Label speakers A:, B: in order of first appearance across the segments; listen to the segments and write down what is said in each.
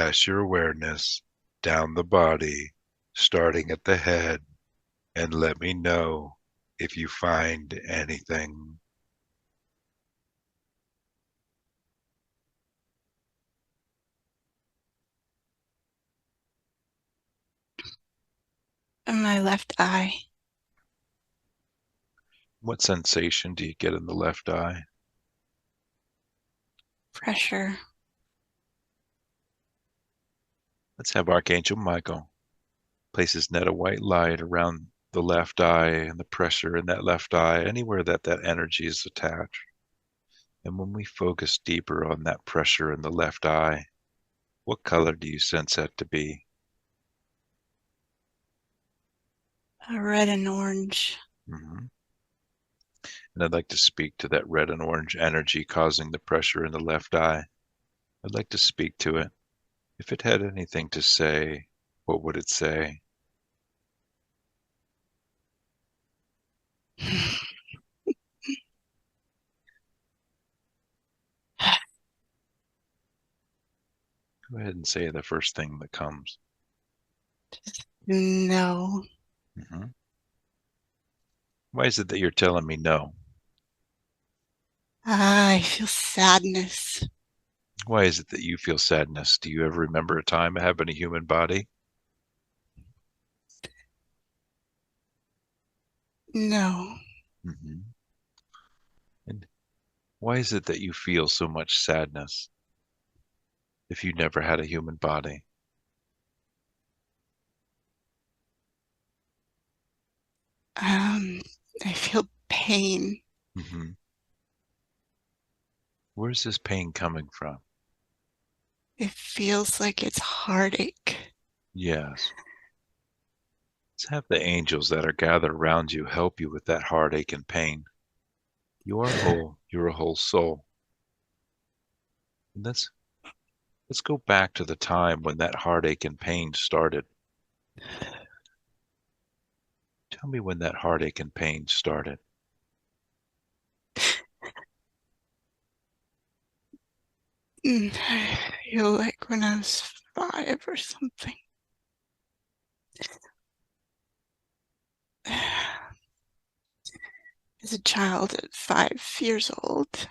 A: pass your awareness down the body, starting at the head, and let me know if you find anything.
B: In my left eye.
A: What sensation do you get in the left eye?
B: Pressure.
A: Let's have Archangel Michael place his net of white light around the left eye and the pressure in that left eye, anywhere that energy is attached. And when we focus deeper on that pressure in the left eye, what color do you sense that to be?
B: Red and orange.
A: Mm-hmm. And I'd like to speak to that red and orange energy causing the pressure in the left eye. I'd like to speak to it. If it had anything to say, what would it say? Go ahead and say the first thing that comes.
B: No.
A: Mm-hmm. Why is it that you're telling me no?
B: I feel sadness.
A: Why is it that you feel sadness? Do you ever remember a time having a human body?
B: No.
A: Mm-hmm. And why is it that you feel so much sadness if you never had a human body?
B: I feel pain.
A: Mm-hmm. Where's this pain coming from?
B: It feels like it's heartache.
A: Yes. Let's have the angels that are gathered around you help you with that heartache and pain. You are whole. You're a whole soul. And let's go back to the time when that heartache and pain started. Tell me when that heartache and pain started.
B: I feel like when I was 5 or something. As a child at 5 years old.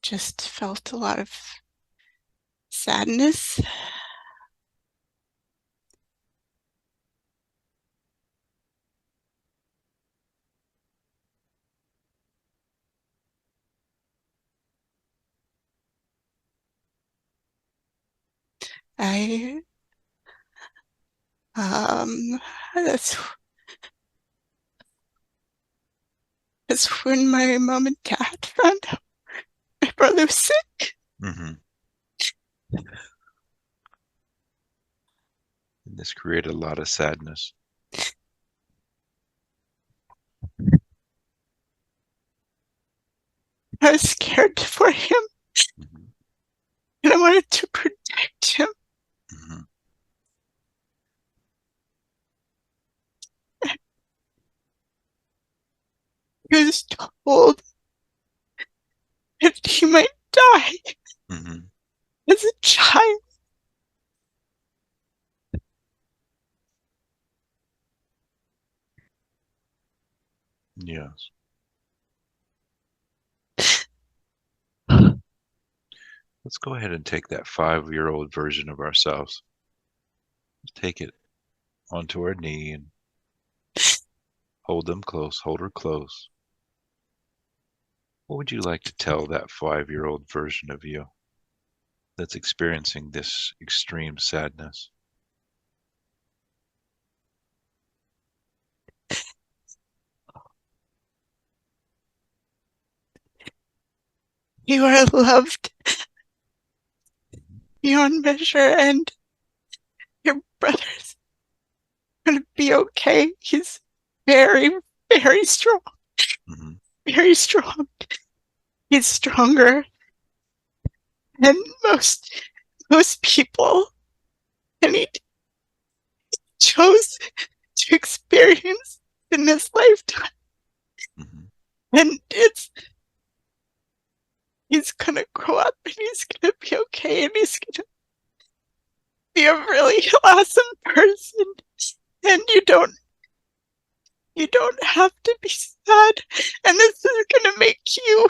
B: Just felt a lot of sadness. I that's when my mom and dad found out my brother was sick.
A: Mm-hmm. And this created a lot of sadness.
B: I was scared for him,
A: Mm-hmm.
B: and I wanted to protect him.
A: Mm-hmm.
B: He was told that he might die
A: Mm-hmm.
B: as a child.
A: Yes. Let's go ahead and take that 5-year-old version of ourselves. Let's take it onto our knee and hold them close, hold her close. What would you like to tell that 5-year-old version of you that's experiencing this extreme sadness?
B: You are loved beyond measure, and your brother's going to be okay. He's very, very strong.
A: Mm-hmm.
B: very strong. He's stronger than most people, and he chose to experience in this lifetime.
A: Mm-hmm.
B: And he's gonna grow up and he's gonna be okay and he's gonna be a really awesome person. And you don't have to be sad. And this is gonna make you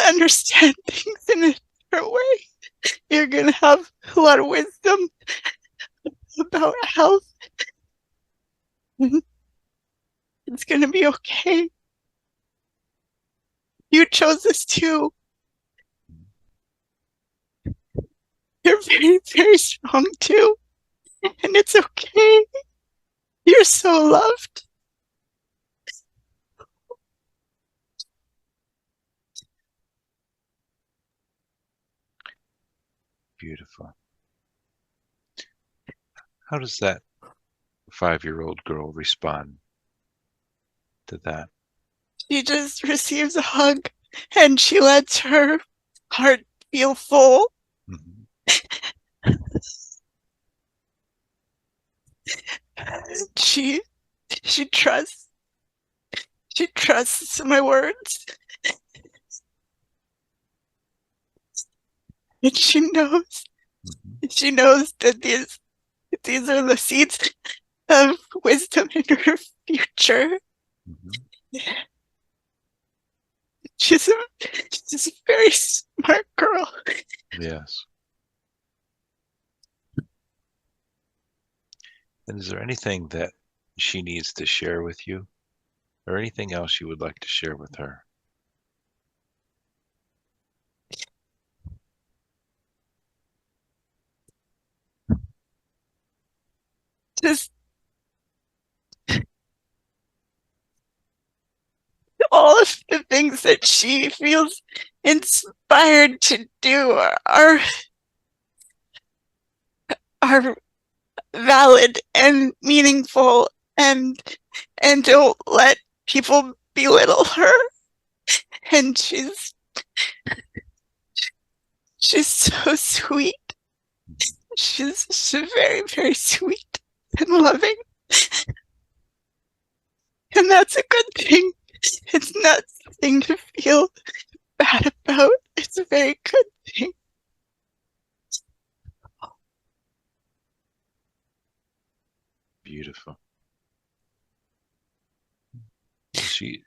B: understand things in a different way. You're gonna have a lot of wisdom about health. It's gonna be okay. You chose this too. You're very, very strong too. And it's okay. You're so loved.
A: Beautiful. How does that 5-year-old girl respond to that?
B: She just receives a hug and she lets her heart feel full.
A: Mm-hmm.
B: She she trusts she trusts my words. And
A: Mm-hmm.
B: she knows that these are the seeds of wisdom in her future.
A: Mm-hmm.
B: She's a very smart girl.
A: Yes. And is there anything that she needs to share with you, or anything else you would like to share with her?
B: Just all of the things that she feels inspired to do are valid and meaningful, and don't let people belittle her. And she's so sweet. She's very, very sweet and loving. And that's a good thing. It's not something to feel bad about. It's a very good thing.
A: Beautiful.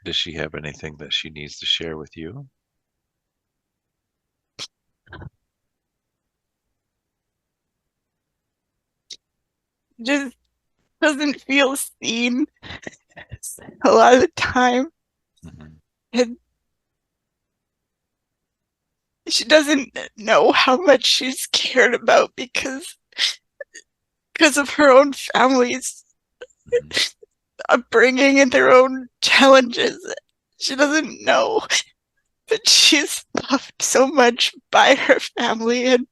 A: Does she have anything that she needs to share with you?
B: Just doesn't feel seen a lot of the time.
A: Mm-hmm.
B: And she doesn't know how much she's cared about because of her own family's
A: Mm-hmm.
B: upbringing and their own challenges. She doesn't know that she's loved so much by her family and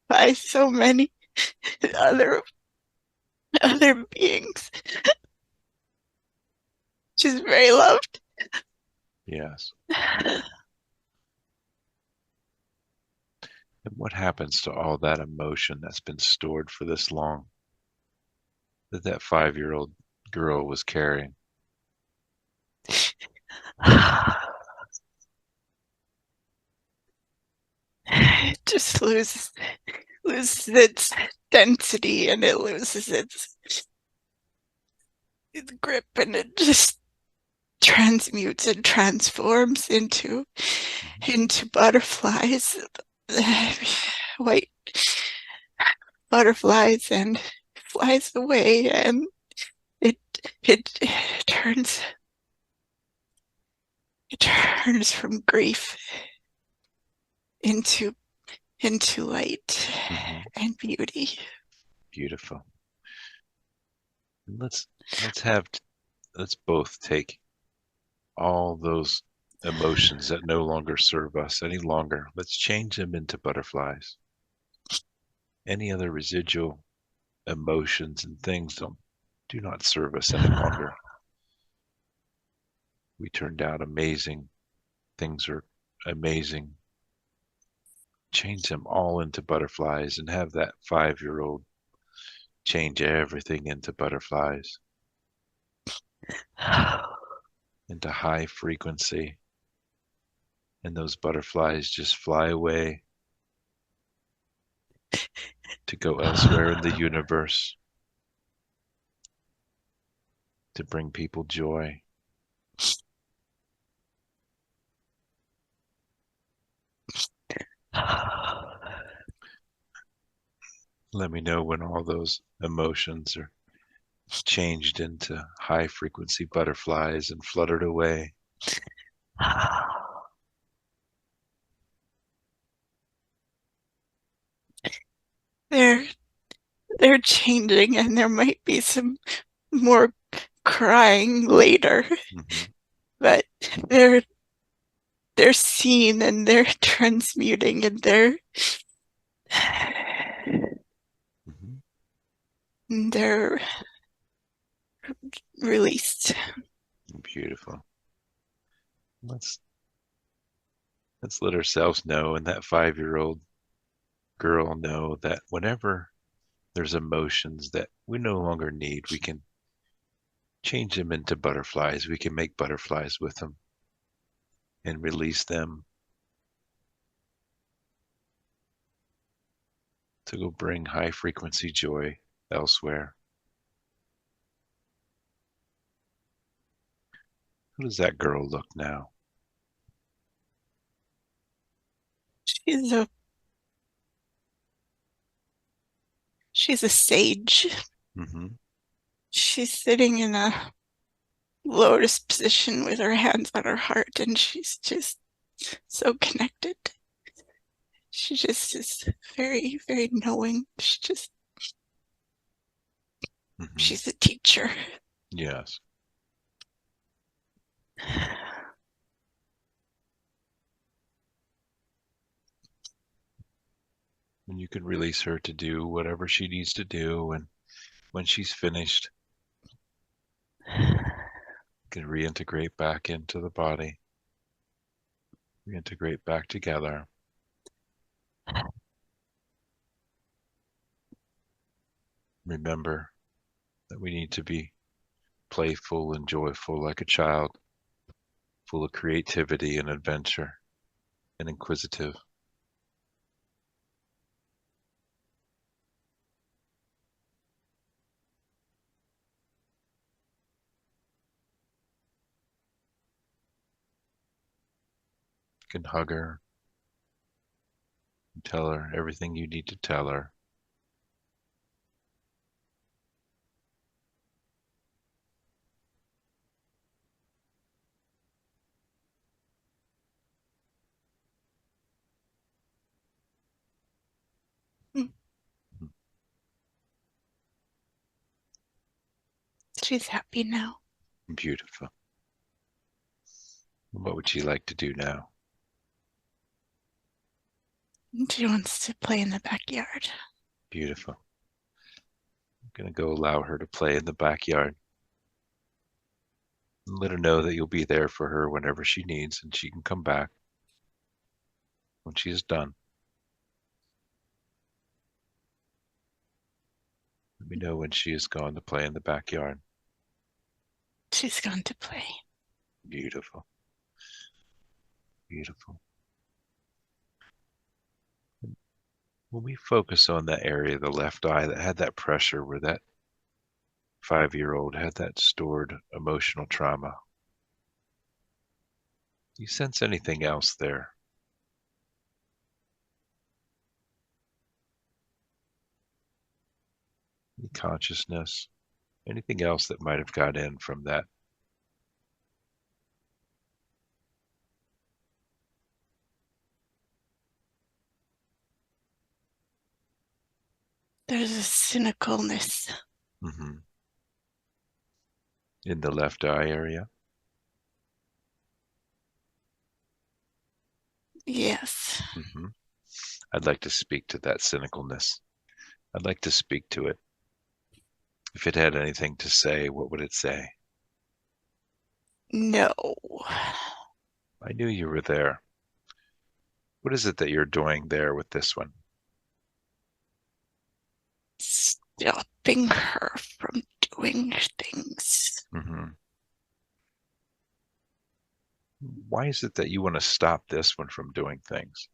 B: by so many other beings. She's very loved.
A: Yes. And what happens to all that emotion that's been stored for this long that 5-year-old girl was carrying?
B: It just loses its density and it loses its grip, and it just transmutes and transforms into butterflies, white butterflies, and flies away, and it it turns from grief into light
A: Mm-hmm.
B: and beauty.
A: Beautiful. And let's both take all those emotions that no longer serve us any longer. Let's change them into butterflies. Any other residual emotions and things do not serve us any longer. We turned out amazing. Things are amazing. Change them all into butterflies and have that 5-year-old change everything into butterflies, into high frequency. And those butterflies just fly away to go elsewhere in the universe, to bring people joy. Let me know when all those emotions are changed into high frequency butterflies and fluttered away.
B: They're they're changing, and there might be some more crying later,
A: Mm-hmm.
B: but they're seen and they're transmuting and
A: Mm-hmm.
B: they're released.
A: Beautiful. Let's let ourselves know and that 5-year-old girl know that whenever there's emotions that we no longer need, we can change them into butterflies. We can make butterflies with them and release them to go bring high frequency joy elsewhere. How does that girl look now?
B: She's a sage.
A: Mm-hmm.
B: She's sitting in a lotus position with her hands on her heart, and she's just so connected. She just is very, very knowing.
A: Mm-hmm.
B: She's a teacher.
A: Yes. And you can release her to do whatever she needs to do. And when she's finished, you can reintegrate back into the body, reintegrate back together. Remember that we need to be playful and joyful like a child, full of creativity and adventure and inquisitive. You can hug her and tell her everything you need to tell her.
B: She's happy now.
A: Beautiful. What would she like to do now?
B: She wants to play in the backyard.
A: Beautiful. I'm going to go allow her to play in the backyard. And let her know that you'll be there for her whenever she needs and she can come back when she is done. Let me know when she is gone to play in the backyard.
B: She's gone to play.
A: Beautiful. Beautiful. When we focus on that area of the left eye that had that pressure, where that 5-year-old had that stored emotional trauma, do you sense anything else there? Any consciousness? Anything else that might have got in from that?
B: There's a cynicalness.
A: Mm-hmm. In the left eye area?
B: Yes.
A: Mm-hmm. I'd like to speak to that cynicalness. I'd like to speak to it. If it had anything to say, what would it say?
B: No.
A: I knew you were there. What is it that you're doing there with this one?
B: Stopping her from doing things.
A: Mm-hmm. Why is it that you want to stop this one from doing things?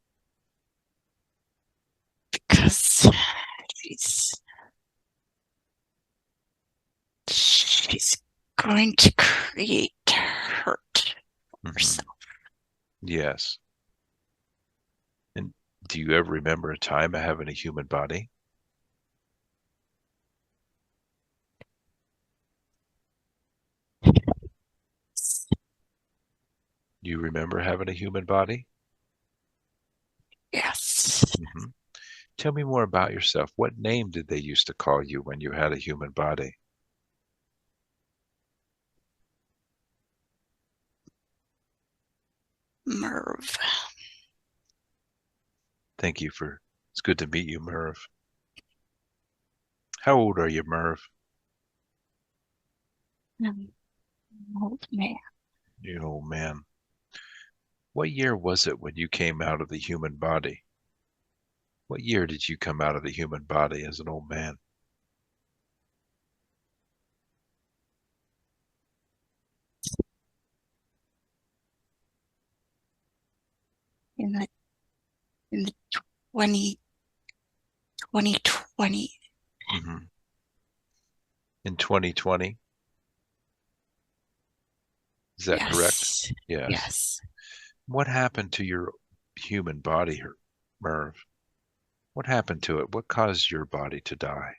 B: Because she's going to create hurt for herself.
A: Yes. And do you ever remember a time of having a human body? Do you remember having a human body?
B: Yes.
A: Mm-hmm. Tell me more about yourself. What name did they used to call you when you had a human body?
B: Merv.
A: Thank you for, it's good to meet you, Merv. How old are you, Merv?
B: Old man.
A: You old man. What year was it when you came out of the human body? What year did you come out of the human body as an old man?
B: In the 2020.
A: Mm-hmm. In 2020? Is that correct?
B: Yes.
A: Yes.
B: Yes.
A: What happened to your human body, Merv? What happened to it? What caused your body to die?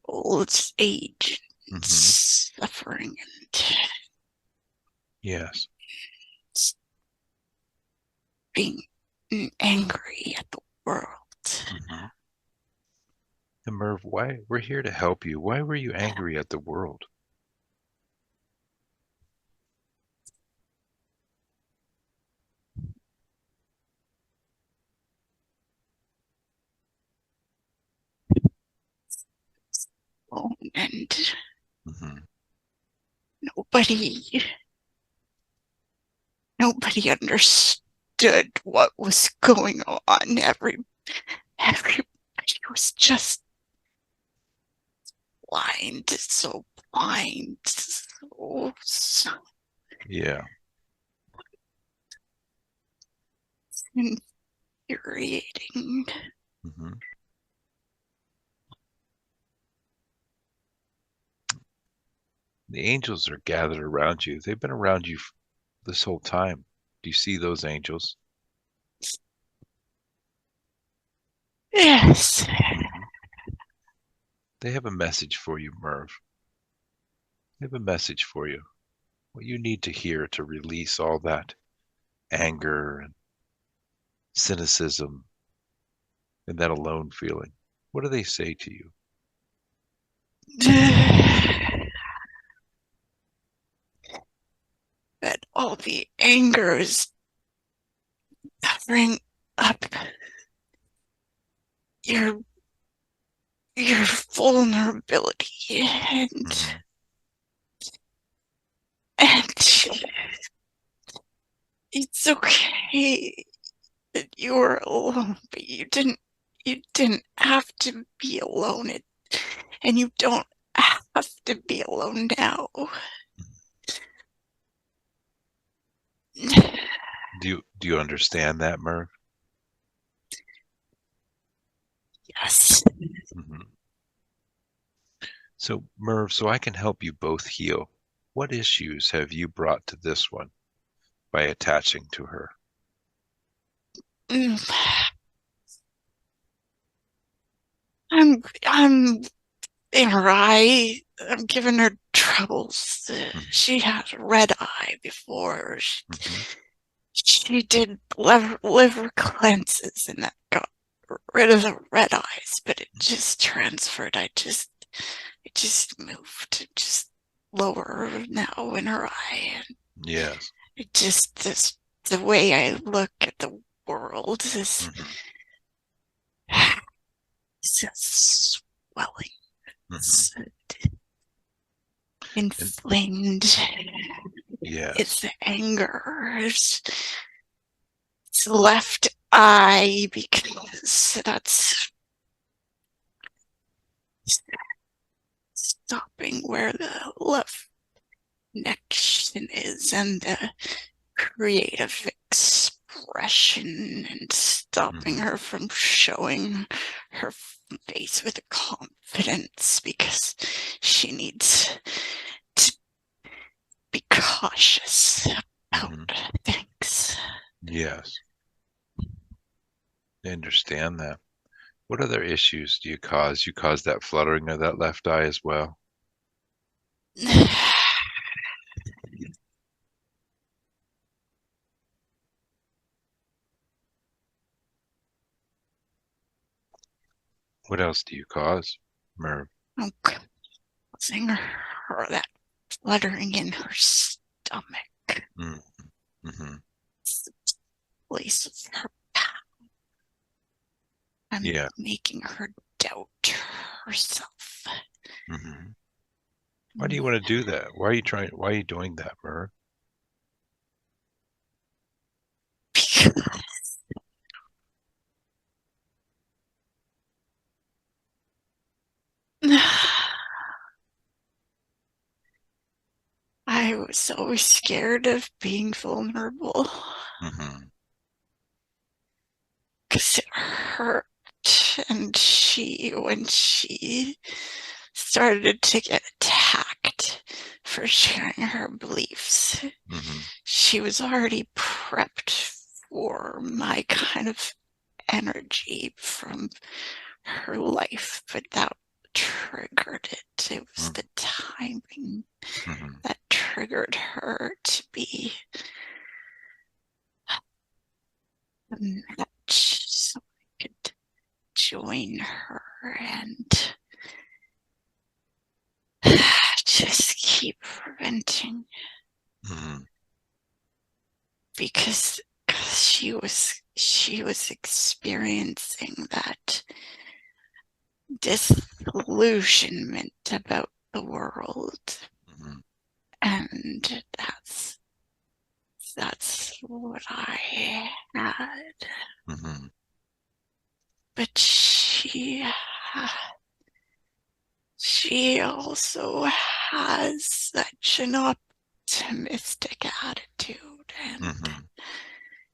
B: Old age and
A: Mm-hmm.
B: suffering and
A: Yes.
B: being angry at the world.
A: Mm-hmm. And Merv, why we're here to help you. Why were you angry at the world?
B: And
A: Mm-hmm.
B: nobody understood what was going on. Everybody was just blind, so blind, so
A: Yeah.
B: infuriating.
A: Mm-hmm. The angels are gathered around you. They've been around you this whole time. Do you see those angels?
B: Yes.
A: Mm-hmm. They have a message for you, Merv. They have a message for you. What you need to hear to release all that anger and cynicism and that alone feeling. What do they say to you?
B: That all the anger is covering up your your vulnerability
A: Mm-hmm.
B: and it's okay that you were alone, but you didn't have to be alone, and you don't have to be alone now.
A: Do you understand that, Merv?
B: Yes.
A: Mm-hmm. So, Merv, so I can help you both heal. What issues have you brought to this one by attaching to her?
B: I'm in her eye. I'm giving her troubles.
A: Mm-hmm.
B: She had a red eye before.
A: Mm-hmm.
B: She did liver cleanses, and that got rid of the red eyes, but it just transferred. It just moved just lower now in her eye. And
A: Yes.
B: it just, the way I look at the world is
A: Mm-hmm.
B: It's swelling. It's
A: Mm-hmm.
B: inflamed.
A: Yes.
B: It's anger. It's left eye because that's stopping where the left connection is and the creative expression and stopping
A: Mm-hmm.
B: her from showing her face with confidence because she needs to be cautious about
A: Mm-hmm.
B: things.
A: Yes. I understand that. What other issues do you cause? You cause that fluttering of that left eye as well? What else do you cause, Merv?
B: I'm causing her that fluttering in her stomach.
A: Mm-hmm.
B: It's the place of her power. I'm
A: Yeah.
B: making her doubt herself.
A: Mm-hmm. Why do you want to do that? Why are you doing that, Merv?
B: Because I was always scared of being vulnerable
A: Mm-hmm.
B: because it hurt. And when she started to get attacked for sharing her beliefs,
A: Mm-hmm.
B: she was already prepped for my kind of energy from her life, but that triggered it. It was the timing
A: Mm-hmm.
B: that triggered her to be a match so I could join her and just keep preventing
A: Mm-hmm.
B: because she was experiencing that disillusionment about the world,
A: Mm-hmm.
B: and that's what I had.
A: Mm-hmm.
B: But she also has such an optimistic attitude, and
A: Mm-hmm.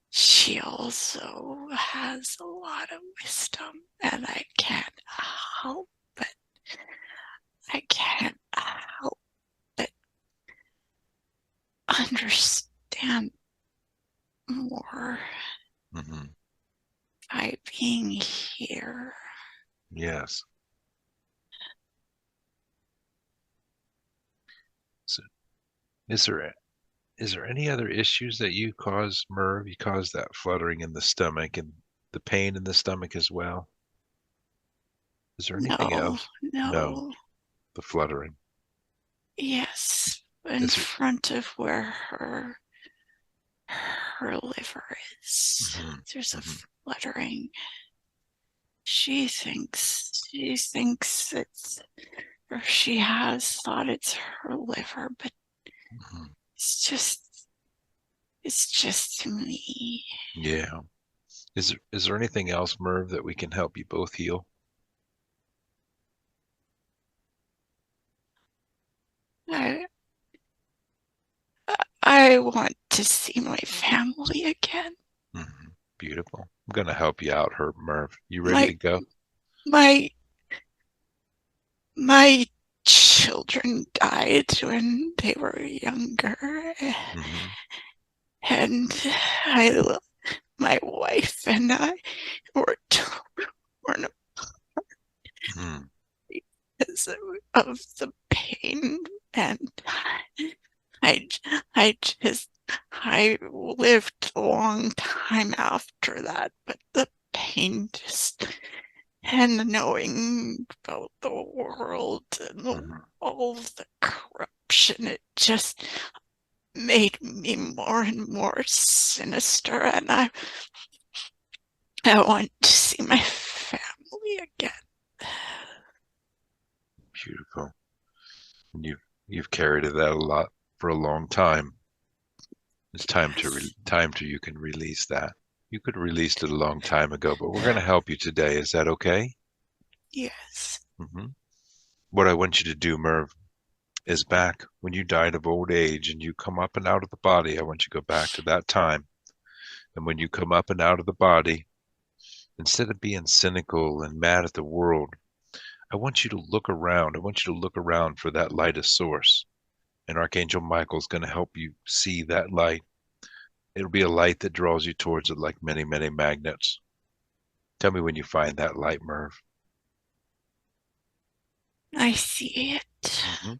B: she also has a lot of wisdom, and help but I can't help but understand more
A: Mm-hmm.
B: by being here.
A: Yes. So is there any other issues that you cause, Merv? You cause that fluttering in the stomach and the pain in the stomach as well? Is there anything
B: No,
A: else? No,
B: no,
A: the fluttering.
B: yes, in
A: Is there?
B: front of where her liver is,
A: Mm-hmm.
B: there's a
A: Mm-hmm.
B: fluttering. She thinks it's, or she has thought it's her liver, but
A: Mm-hmm.
B: it's just me.
A: Yeah. Is there anything else, Merv, that we can help you both heal?
B: I I want to see my family again.
A: Mm-hmm. Beautiful. I'm gonna help you out, Merv. You ready
B: My
A: to go?
B: my my children died when they were younger,
A: Mm-hmm.
B: and I my wife and I were torn
A: Mm-hmm.
B: because of the pain, and I I just I lived a long time after that, but the pain just, and knowing about the world and
A: Mm-hmm.
B: all of the corruption, it just made me more and more sinister, and I want to see my family again.
A: And you've carried it out a lot for a long time. It's
B: Yes.
A: time to you can release that. You could have released it a long time ago, but we're going to help you today. Is that okay?
B: Yes.
A: hmm What I want you to do, Merv, is back when you died of old age and you come up and out of the body. I want you to go back to that time. And when you come up and out of the body, instead of being cynical and mad at the world, I want you to look around. I want you to look around for that lightest source. And Archangel Michael's going to help you see that light. It'll be a light that draws you towards it like many, many magnets. Tell me when you find that light, Merv.
B: I see it.
A: hmm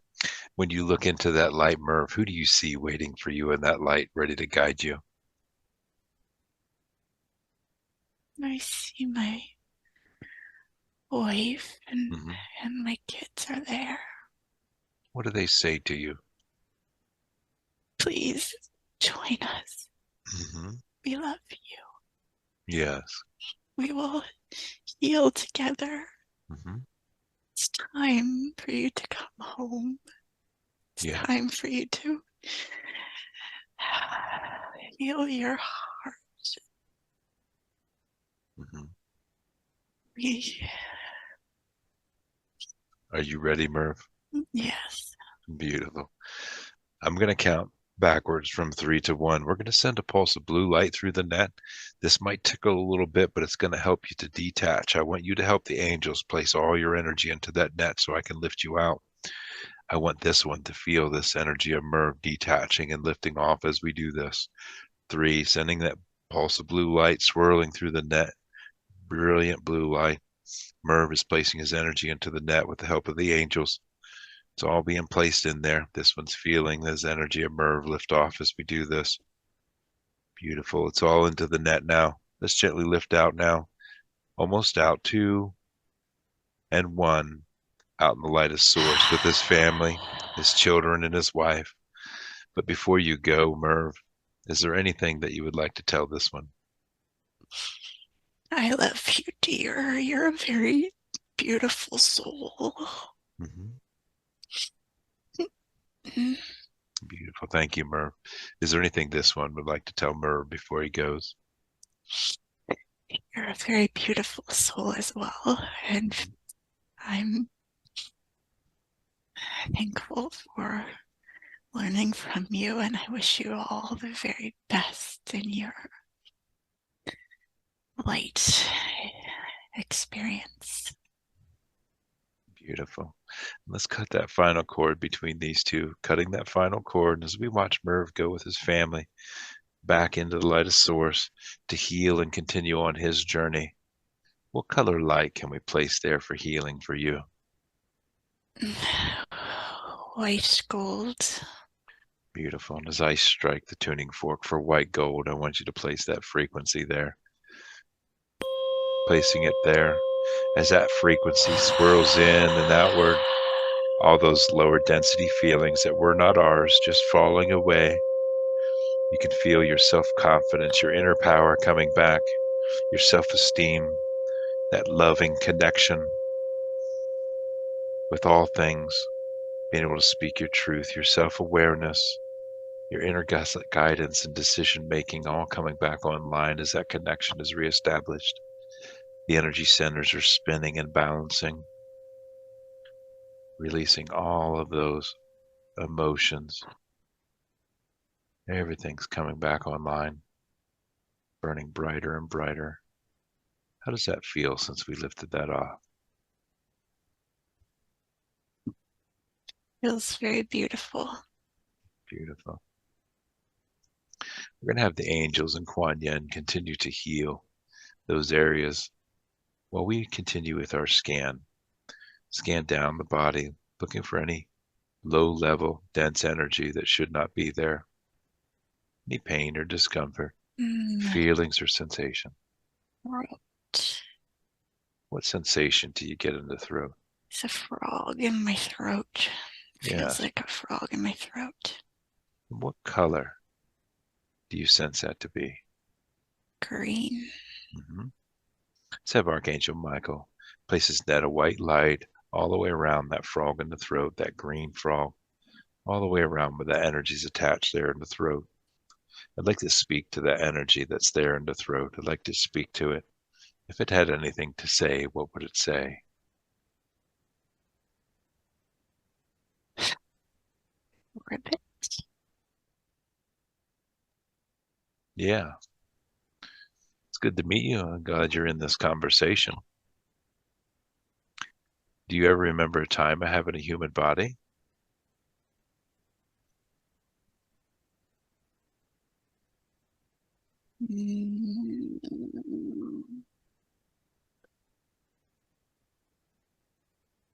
A: When you look into that light, Merv, who do you see waiting for you in that light, ready to guide you?
B: I see my wife
A: hmm
B: and my kids are there.
A: What do they say to you?
B: Please join us.
A: hmm
B: We love you.
A: Yes.
B: We will heal together.
A: hmm
B: It's time for you to come home. It's
A: Yeah.
B: time for you to heal your heart.
A: hmm
B: We,
A: Are you ready, Merv?
B: yes.
A: Beautiful. I'm going to count backwards from 3 to 1. We're going to send a pulse of blue light through the net. This might tickle a little bit, but it's going to help you to detach. I want you to help the angels place all your energy into that net so I can lift you out. I want this one to feel this energy of Merv detaching and lifting off as we do this. 3, sending that pulse of blue light swirling through the net. Brilliant blue light. Merv is placing his energy into the net with the help of the angels. It's all being placed in there. This one's feeling this energy of Merv lift off as we do this. Beautiful. It's all into the net now. Let's gently lift out now. Almost out. 2 and 1. Out in the lightest source with his family, his children, and his wife. But before you go, Merv, is there anything that you would like to tell this one?
B: I love you, dear. You're a very beautiful soul.
A: hmm
B: Mm,
A: Beautiful. Thank you, Merv. Is there anything this one would like to tell Merv before he goes?
B: you're a very beautiful soul as well. And
A: Mhm.
B: I'm thankful for learning from you. And I wish you all the very best in your light experience.
A: Beautiful. Let's cut that final cord between these two, cutting that final cord. And as we watch Merv go with his family back into the lightest source to heal and continue on his journey, what color light can we place there for healing for you?
B: White gold.
A: Beautiful. And as I strike the tuning fork for white gold, I want you to place that frequency there, placing it there. As that frequency swirls in and outward, all those lower density feelings that were not ours just falling away. You can feel your self-confidence, your inner power coming back, your self-esteem, that loving connection with all things, being able to speak your truth, your self-awareness, your inner guidance and decision making all coming back online as that connection is reestablished. The energy centers are spinning and balancing, releasing all of those emotions. Everything's coming back online, burning brighter and brighter. How does that feel since we lifted that off?
B: Feels very beautiful.
A: Beautiful. We're going to have the angels and Kuan Yin continue to heal those areas while we continue with our scan. Scan down the body, looking for any low level, dense energy that should not be there, any pain or discomfort,
B: Mm,
A: feelings or sensation.
B: throat.
A: What sensation do you get in the throat?
B: It's a frog in my throat. Feels
A: Yes.
B: like a frog in my throat.
A: And what color do you sense that to be?
B: Green.
A: hmm Let's have Archangel Michael place his net of white light all the way around that frog in the throat, that green frog, all the way around where the energy's attached there in the throat. I'd like to speak to that energy that's there in the throat. I'd like to speak to it. If it had anything to say, what would it say?
B: Ribbit.
A: Yeah, it's good to meet you. I'm glad you're in this conversation. Do you ever remember a time of having a human body?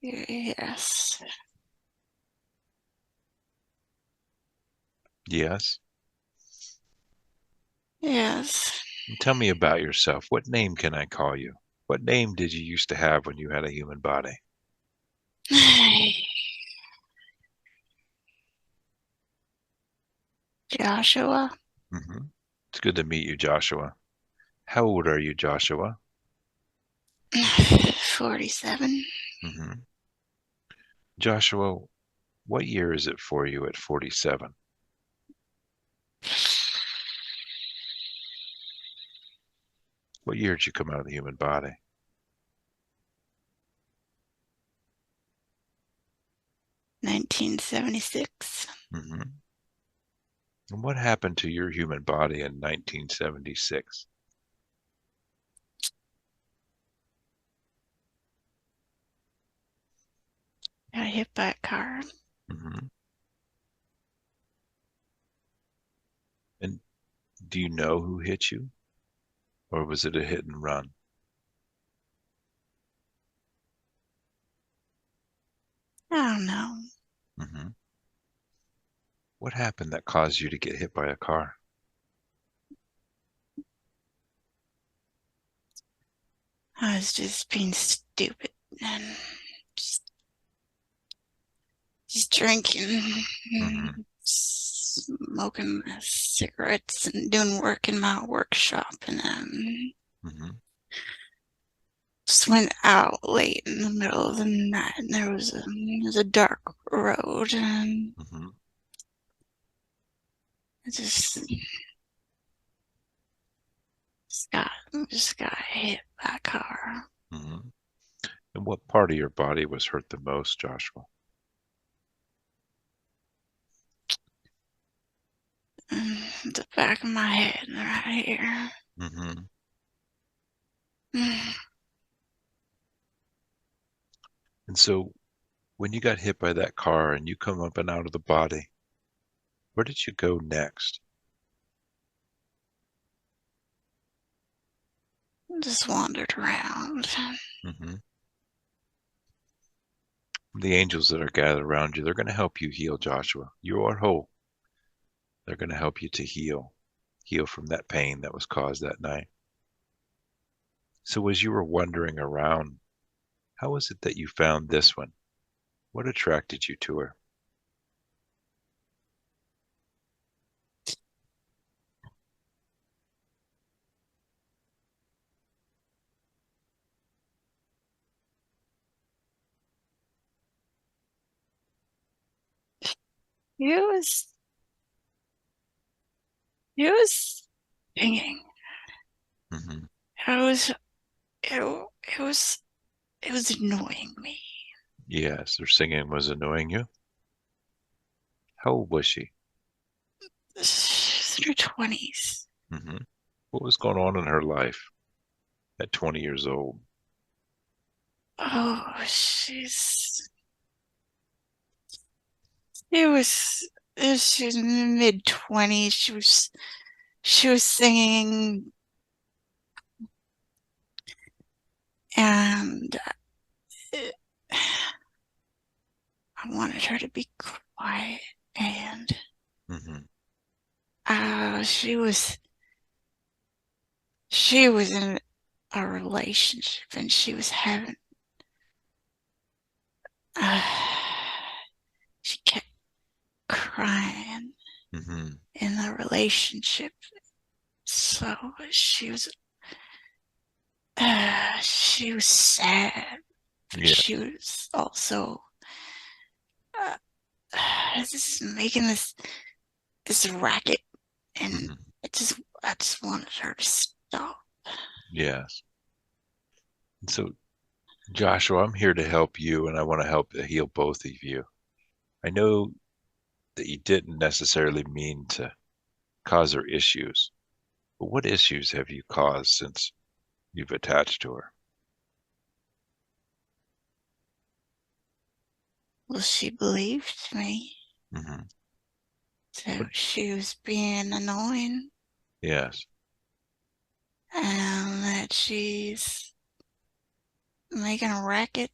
B: Yes.
A: Yes.
B: Yes.
A: And tell me about yourself. What name can I call you? What name did you used to have when you had a human body?
B: Joshua.
A: Mm-hmm. It's good to meet you, Joshua. How old are you, Joshua?
B: 47.
A: Mm-hmm. Joshua, what year is it for you at 47? What year did you come out of the human body?
B: 1976.
A: Mm-hmm. And what happened to your human body in 1976?
B: Got hit by a car.
A: Mm-hmm. And do you know who hit you? Or was it a hit and run?
B: I don't know.
A: Mm-hmm. What happened that caused you to get hit by a car?
B: I was just being stupid and just, just drinking
A: Mm-hmm.
B: and smoking cigarettes and doing work in my workshop, and
A: Mm-hmm.
B: just went out late in the middle of the night, and there was a dark road, and
A: Mm-hmm.
B: I just got hit by a car.
A: Mm-hmm. And what part of your body was hurt the most, Joshua?
B: The back of my head right here.
A: Mm-hmm.
B: Mm.
A: And so when you got hit by that car and you come up and out of the body, where did you go next?
B: Just wandered around.
A: Mm-hmm. The angels that are gathered around you, they're going to help you heal, Joshua. You are whole. They're going to help you to heal from that pain that was caused that night. So as you were wandering around, how was it that you found this one? What attracted you to her?
B: It was it was singing.
A: Mm-hmm.
B: It was it was it was annoying me.
A: Yes, her singing was annoying you. How old was she?
B: She's in her 20s.
A: Mm-hmm. What was going on in her life at 20 years old?
B: Oh, it was she was in the mid 20s. She was singing, and I wanted her to be quiet, and
A: Mm-hmm.
B: she was in a relationship, and she was having uh, she kept crying
A: Mm-hmm.
B: in the relationship, so she was sad. but
A: Yeah.
B: she was also just making this racket, and
A: Hmm.
B: I just wanted her to stop.
A: Yes. And so, Joshua, I'm here to help you, and I want to help heal both of you. I know that you didn't necessarily mean to cause her issues, but what issues have you caused since you've attached to her?
B: Well, she believed me,
A: Hmm.
B: so
A: What?
B: she was being annoying,
A: Yes.
B: and that she's making a racket.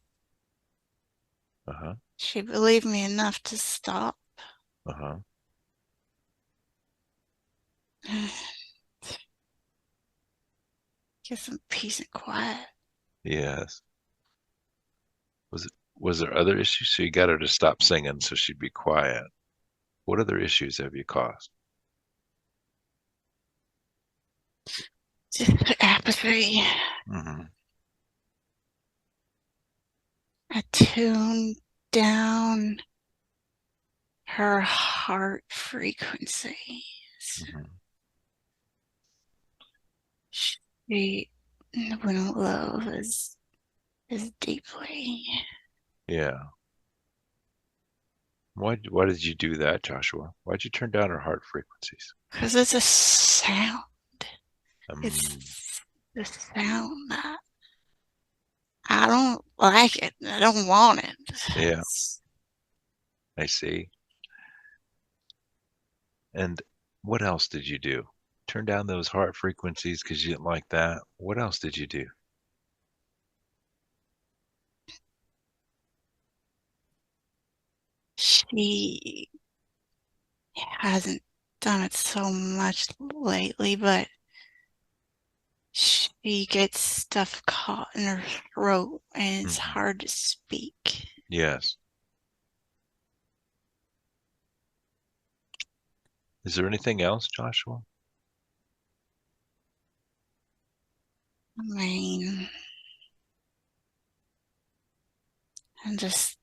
A: Uh-huh.
B: She believed me enough to stop.
A: Uh-huh.
B: Get some peace and quiet.
A: Yes. Was there other issues? So you got her to stop singing so she'd be quiet. What other issues have you caused?
B: Just apathy.
A: Hmm.
B: I tuned down her heart frequencies.
A: Hmm.
B: She wouldn't love as deeply.
A: Yeah. Why did you do that, Joshua? Why'd you turn down her heart frequencies?
B: Because it's a sound.
A: Um,
B: It's the sound that I don't like it. I don't want it.
A: yeah, I see. And what else did you do? Turn down those heart frequencies because you didn't like that. What else did you do?
B: She hasn't done it so much lately, but she gets stuff caught in her throat and it's
A: Hmm.
B: hard to speak.
A: Yes. Is there anything else, Joshua?
B: I mean, and just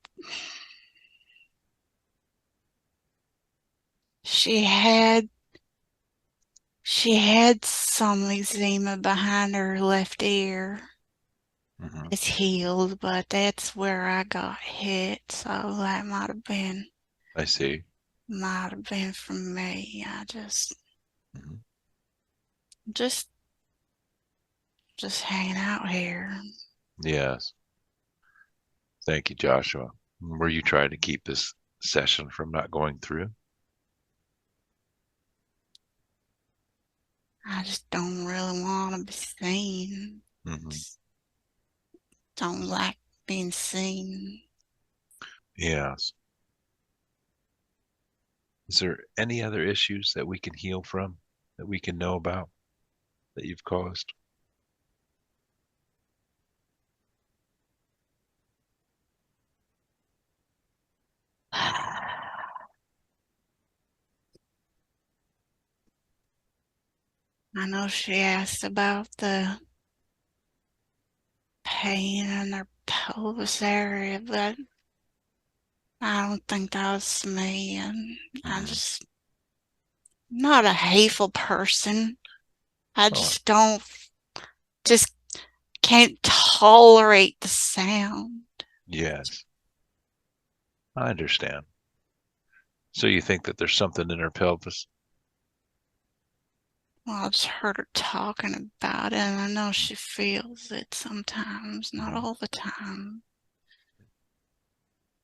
B: she had she had some eczema behind her left ear.
A: Hmm.
B: It's healed, but that's where I got hit, so that
A: I see.
B: might have been from me. I
A: Hmm.
B: just just hanging out here.
A: Yes. Thank you, Joshua. Were you trying to keep this session from not going through?
B: I just don't really want to be seen.
A: Hmm.
B: Just don't like being seen.
A: Yes. Is there any other issues that we can heal from, that we can know about, that you've caused?
B: I know she asked about the pain in her pelvis area, but I don't think that was me. And I'm
A: Hmm.
B: just not a hateful person. I
A: Oh,
B: just can't tolerate the sound.
A: yes. I understand. So you think that there's something in her pelvis?
B: Well, I've just heard her talking about it, and I know she feels it sometimes, not
A: Hmm.
B: all the time.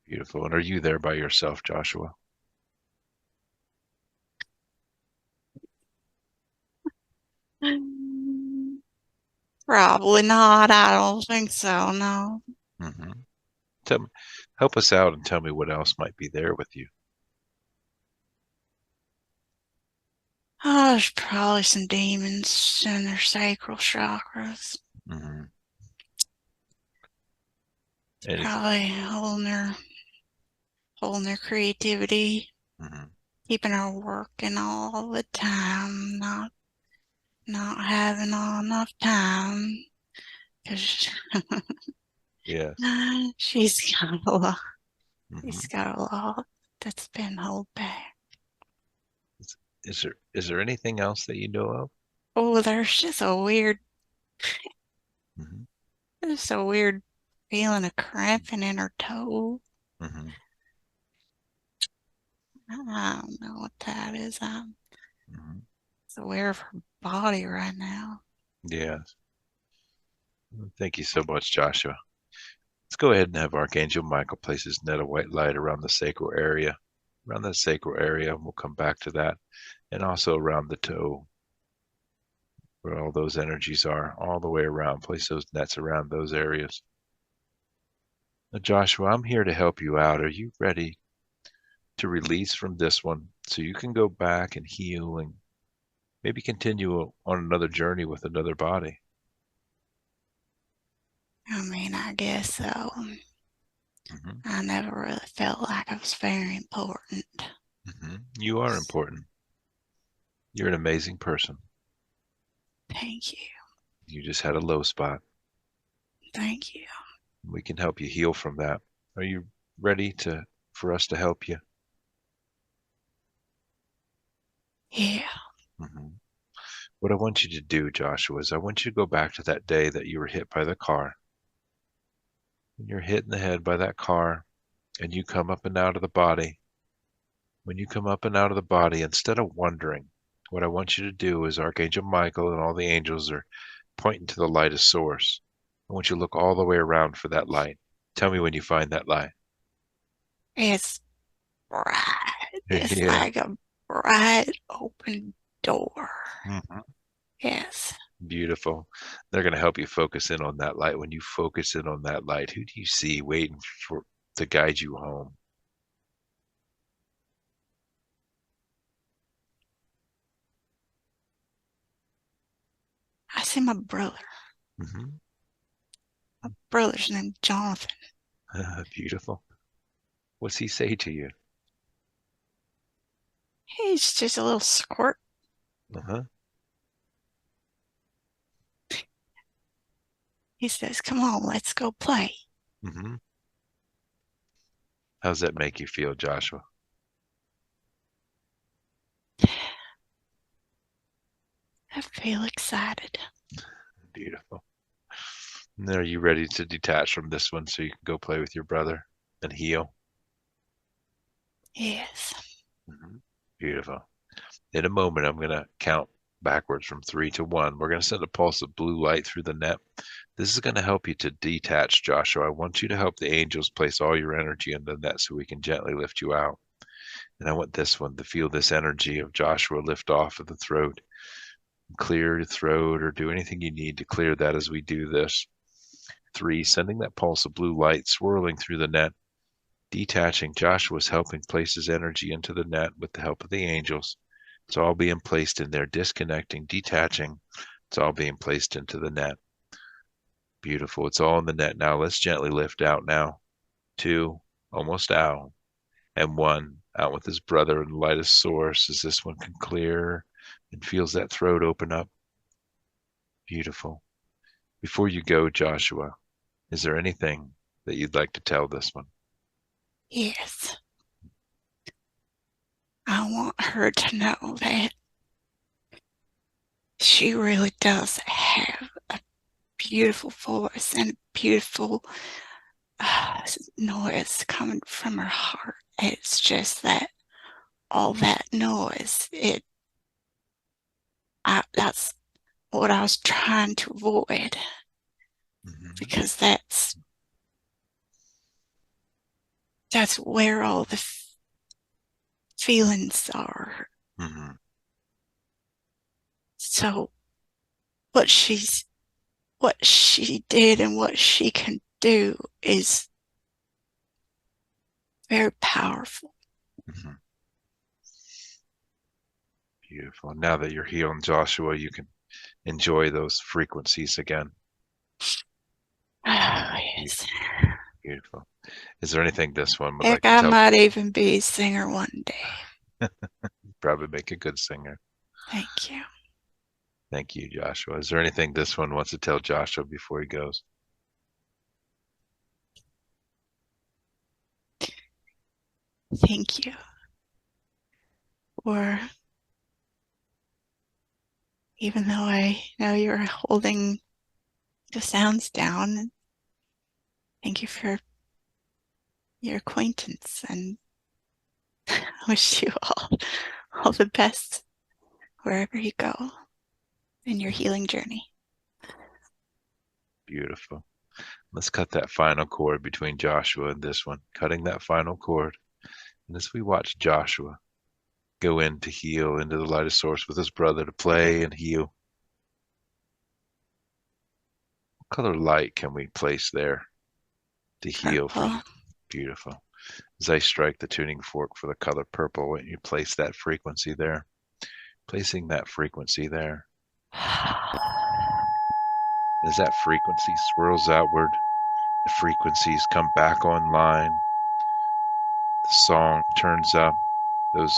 A: Beautiful. And are you there by yourself, Joshua?
B: Probably not. I don't think so, no.
A: Hmm. Tell me, help us out and tell me what else might be there with you.
B: Oh, there's probably some demons in their sacral chakras.
A: Hmm.
B: It's
A: Anything?
B: probably holding their creativity,
A: Hmm.
B: keeping her working all the time, not having enough time. Cause
A: Yes.
B: She's got a lot.
A: Hmm.
B: She's got a lot that's been held back.
A: Is there anything else that you know of?
B: Oh, there's just a weird,
A: Hmm.
B: there's a weird feeling of cramping in her toe.
A: Hmm.
B: I don't know what that is. I'm
A: Hmm.
B: just aware of her body right now.
A: Yes. Thank you so much, Joshua. Let's go ahead and have Archangel Michael place his net of white light around the sacral area. Around that sacral area, we'll come back to that. And also around the toe, where all those energies are, all the way around. Place those nets around those areas. Now, Joshua, I'm here to help you out. Are you ready to release from this one so you can go back and heal and maybe continue on another journey with another body?
B: I mean, I guess so.
A: Hmm.
B: I never really felt like I was very important.
A: You are important. You're an amazing person.
B: Thank you.
A: You just had a low spot.
B: Thank you.
A: We can help you heal from that. Are you ready for us to help you?
B: Yeah.
A: Hmm. What I want you to do, Joshua, is I want you to go back to that day that you were hit by the car. When you're hit in the head by that car and you come up and out of the body, when you come up and out of the body, instead of wondering, what I want you to do is Archangel Michael and all the angels are pointing to the light of source. I want you to look all the way around for that light. Tell me when you find that light.
B: It's bright. It's
A: Yeah.
B: like a bright open door.
A: Hmm.
B: Yes.
A: Beautiful. They're going to help you focus in on that light. When you focus in on that light, who do you see waiting for to guide you home?
B: I see my brother.
A: Hmm.
B: My brother's named Jonathan.
A: Beautiful. What's he say to you?
B: He's just a little squirt.
A: Uh-huh.
B: He says, "Come on, let's go play."
A: Hmm. How's that make you feel, Joshua?
B: I feel excited.
A: Beautiful. And are you ready to detach from this one so you can go play with your brother and heal?
B: Yes.
A: Hmm. Beautiful. In a moment, I'm going to count backwards from 3 to 1. We're going to send a pulse of blue light through the net. This is going to help you to detach, Joshua. I want you to help the angels place all your energy in the net so we can gently lift you out. And I want this one to feel this energy of Joshua lift off of the throat, clear your throat, or do anything you need to clear that as we do this. 3, sending that pulse of blue light swirling through the net, detaching. Joshua's helping place his energy into the net with the help of the angels. It's all being placed in there, disconnecting, detaching. It's all being placed into the net. Beautiful. It's all in the net now. Let's gently lift out now. 2, almost out. And 1, out with his brother in the lightest source as this one can clear and feels that throat open up. Beautiful. Before you go, Joshua, is there anything that you'd like to tell this one?
B: Yes. I want her to know that she really does have a beautiful voice and a beautiful noise coming from her heart. It's just that all that noise, that's what I was trying to avoid
A: Hmm.
B: because that's where all the feelings are.
A: Hmm.
B: So what what she did and what she can do is very powerful.
A: Hmm. Beautiful. Now that you're healing, Joshua, you can enjoy those frequencies again.
B: Oh,
A: Beautiful.
B: yes.
A: Beautiful. Is there anything this one would like
B: Heck,
A: to
B: I
A: tell?
B: might even be a singer one day.
A: Probably make a good singer.
B: Thank you.
A: Thank you, Joshua. Is there anything this one wants to tell Joshua before he goes?
B: Thank you for, even though I know you're holding the sounds down, thank you for your acquaintance, and I wish you all the best wherever you go in your healing journey.
A: Beautiful. Let's cut that final cord between Joshua and this one, cutting that final cord. And as we watch Joshua go in to heal into the light of source with his brother to play and heal, what color light can we place there to heal for
B: Purple.
A: you? Beautiful. As I strike the tuning fork for the color purple, when you place that frequency there, placing that frequency there. As that frequency swirls outward, the frequencies come back online. The song turns up. Those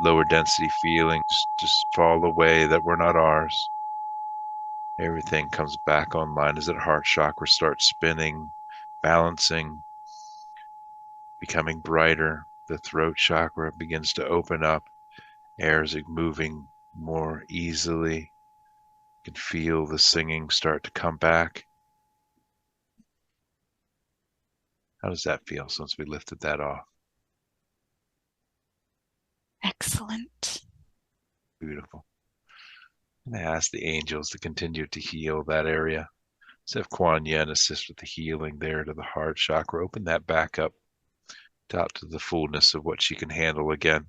A: lower density feelings just fall away that were not ours. Everything comes back online as that heart chakra starts spinning, balancing, becoming brighter. The throat chakra begins to open up. Air is moving more easily. You can feel the singing start to come back. How does that feel since we lifted that off?
B: Excellent.
A: Beautiful. And I ask the angels to continue to heal that area. So if Kuan Yin assists with the healing there to the heart chakra, open that back up to the fullness of what she can handle again.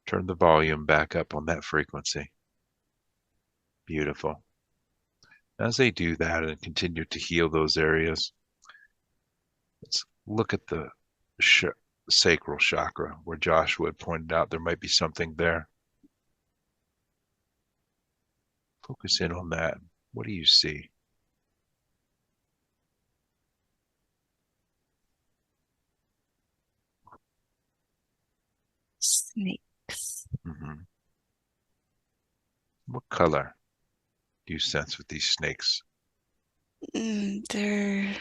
A: Turn the volume back up on that frequency. Beautiful. As they do that and continue to heal those areas, let's look at the sacral chakra where Joshua had pointed out there might be something there. Focus in on that. What do you see?
B: Snakes.
A: Mm-hmm. What color do you sense with these snakes?
B: They're,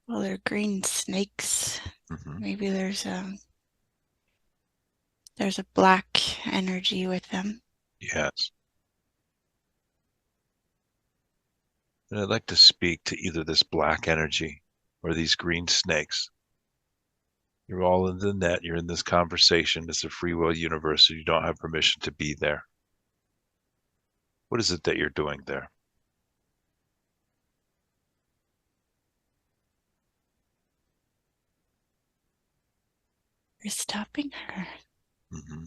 B: well, they're green snakes.
A: Mm-hmm.
B: Maybe there's a black energy with them.
A: Yes. And I'd like to speak to either this black energy or these green snakes. You're all in the net. You're in this conversation. It's a free will universe. So you don't have permission to be there. What is it that you're doing there?
B: You're stopping her.
A: Mm-hmm.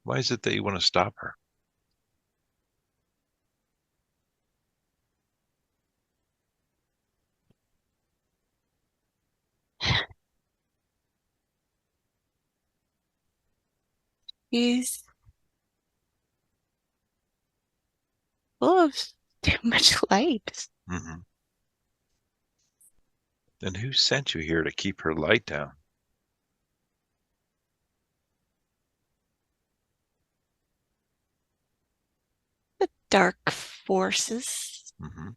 A: Why is it that you want to stop her?
B: She's full of too much light.
A: Mm-hmm. And who sent you here to keep her light down?
B: The dark forces.
A: Mm-hmm.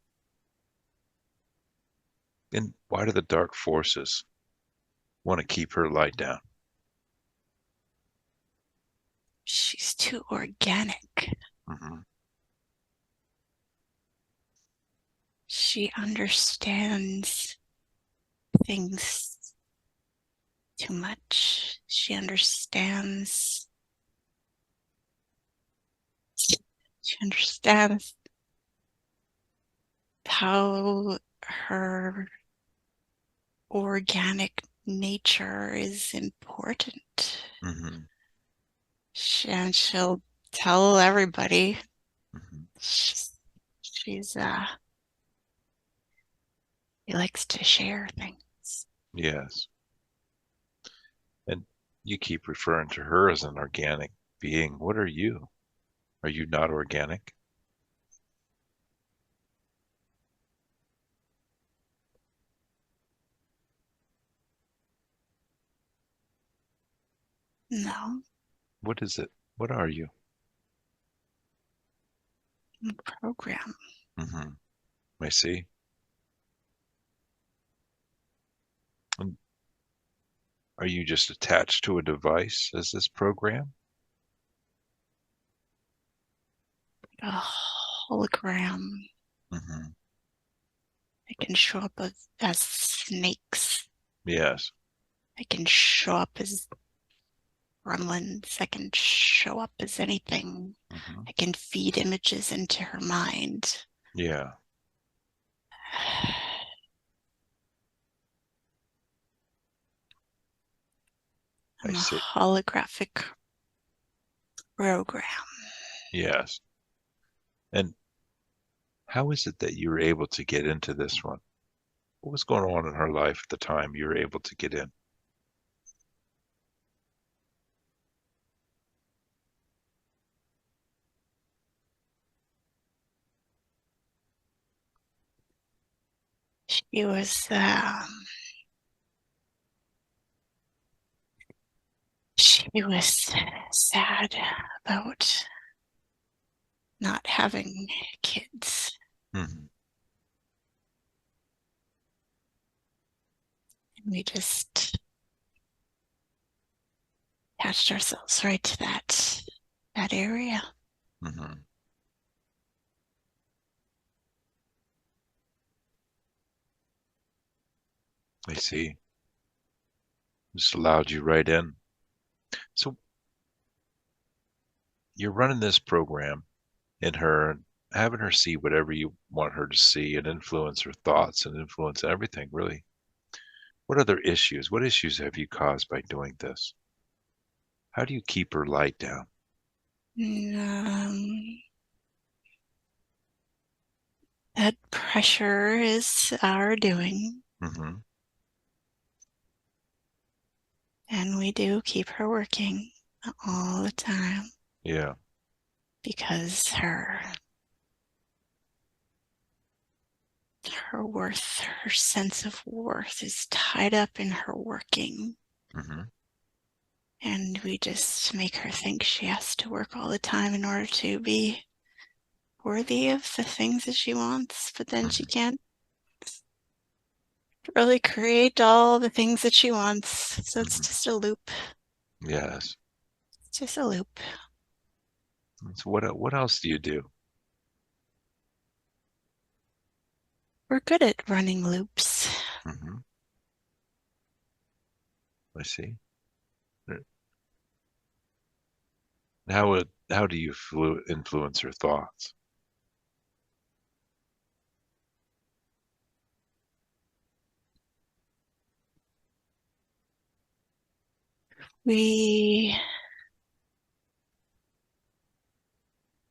A: And why do the dark forces want to keep her light down?
B: She's too organic.
A: Mm-hmm.
B: She understands things too much. She understands. She understands how her organic nature is important.
A: Mm-hmm.
B: And she'll tell everybody.
A: Mm-hmm.
B: She's she likes to share things.
A: Yes. And you keep referring to her as an organic being. What are you? Are you not organic?
B: No,
A: What is it? What are you?
B: program.
A: Mm-hmm. I see. And Are you just attached to a device as this program?
B: A hologram.
A: Mm-hmm.
B: It can show up as snakes.
A: Yes.
B: It can show up as gremlins. It can show up as anything.
A: Mm-hmm.
B: I can feed images into her mind.
A: Yeah. I
B: I'm a
A: see.
B: holographic program.
A: Yes. And how is it that you were able to get into this one? What was going on in her life at the time you were able to get in?
B: She was sad about not having kids.
A: Mm-hmm.
B: And we just attached ourselves right to that area.
A: Mm-hmm. I see. Just allowed you right in. So you're running this program in her and having her see whatever you want her to see and influence her thoughts and influence everything, really. What other issues? What issues have you caused by doing this? How do you keep her light down?
B: Um, that pressure is our doing,
A: Mm-hmm.
B: and we do keep her working all the time
A: Yeah.
B: because her worth, her sense of worth is tied up in her working.
A: Mm-hmm.
B: And we just make her think she has to work all the time in order to be worthy of the things that she wants, but then she
A: Mm-hmm.
B: can't really create all the things that she wants. So it's
A: Mm-hmm.
B: just a loop.
A: Yes.
B: It's just a loop.
A: So what else do you do?
B: We're good at running loops.
A: Mm-hmm. I see. How do you influence her thoughts?
B: We,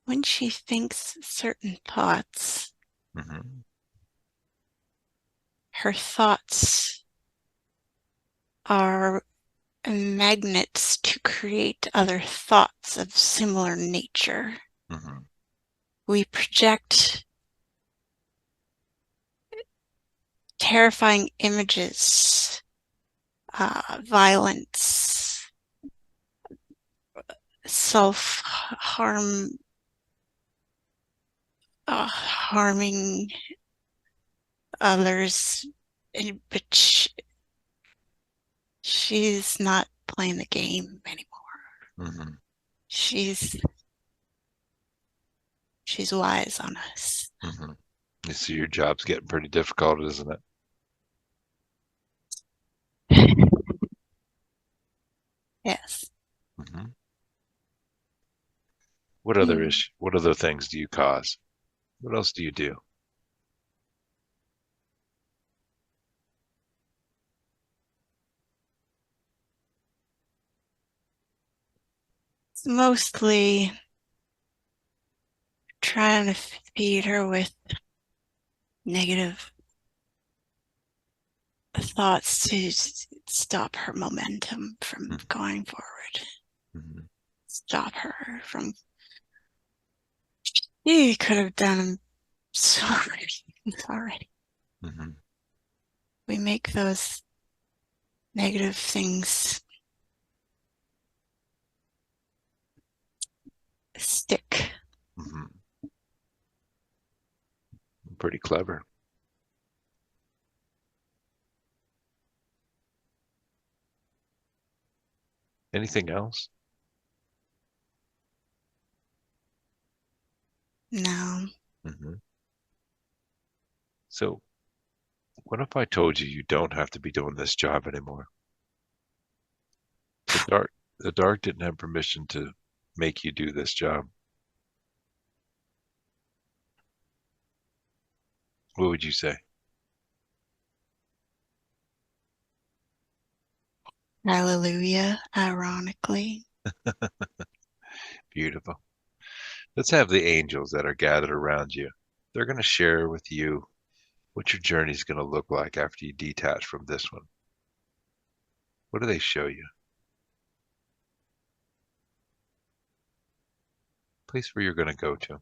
B: when she thinks certain thoughts,
A: Mm-hmm.
B: her thoughts are magnets to create other thoughts of similar nature.
A: Mm-hmm.
B: We project terrifying images, violence, self harm, harming others, but she's not playing the game anymore.
A: Mm-hmm.
B: She's she's wise on us.
A: Mm-hmm. You see your job's getting pretty difficult, isn't it?
B: Yes.
A: Mm-hmm. What other things do you cause? What else do you do?
B: It's mostly trying to feed her with negative thoughts to stop her momentum from going forward.
A: Mm-hmm.
B: Stop her from. He could have done so many things already.
A: Mm-hmm.
B: We make those negative things stick.
A: Mm-hmm. Pretty clever. Anything else?
B: No.
A: Mm-hmm. So what if I told you you don't have to be doing this job anymore? The dark didn't have permission to make you do this job. What would you say?
B: Hallelujah, ironically.
A: Beautiful. Let's have the angels that are gathered around you. They're going to share with you what your journey is going to look like after you detach from this one. What do they show you? Place where you're going to go to.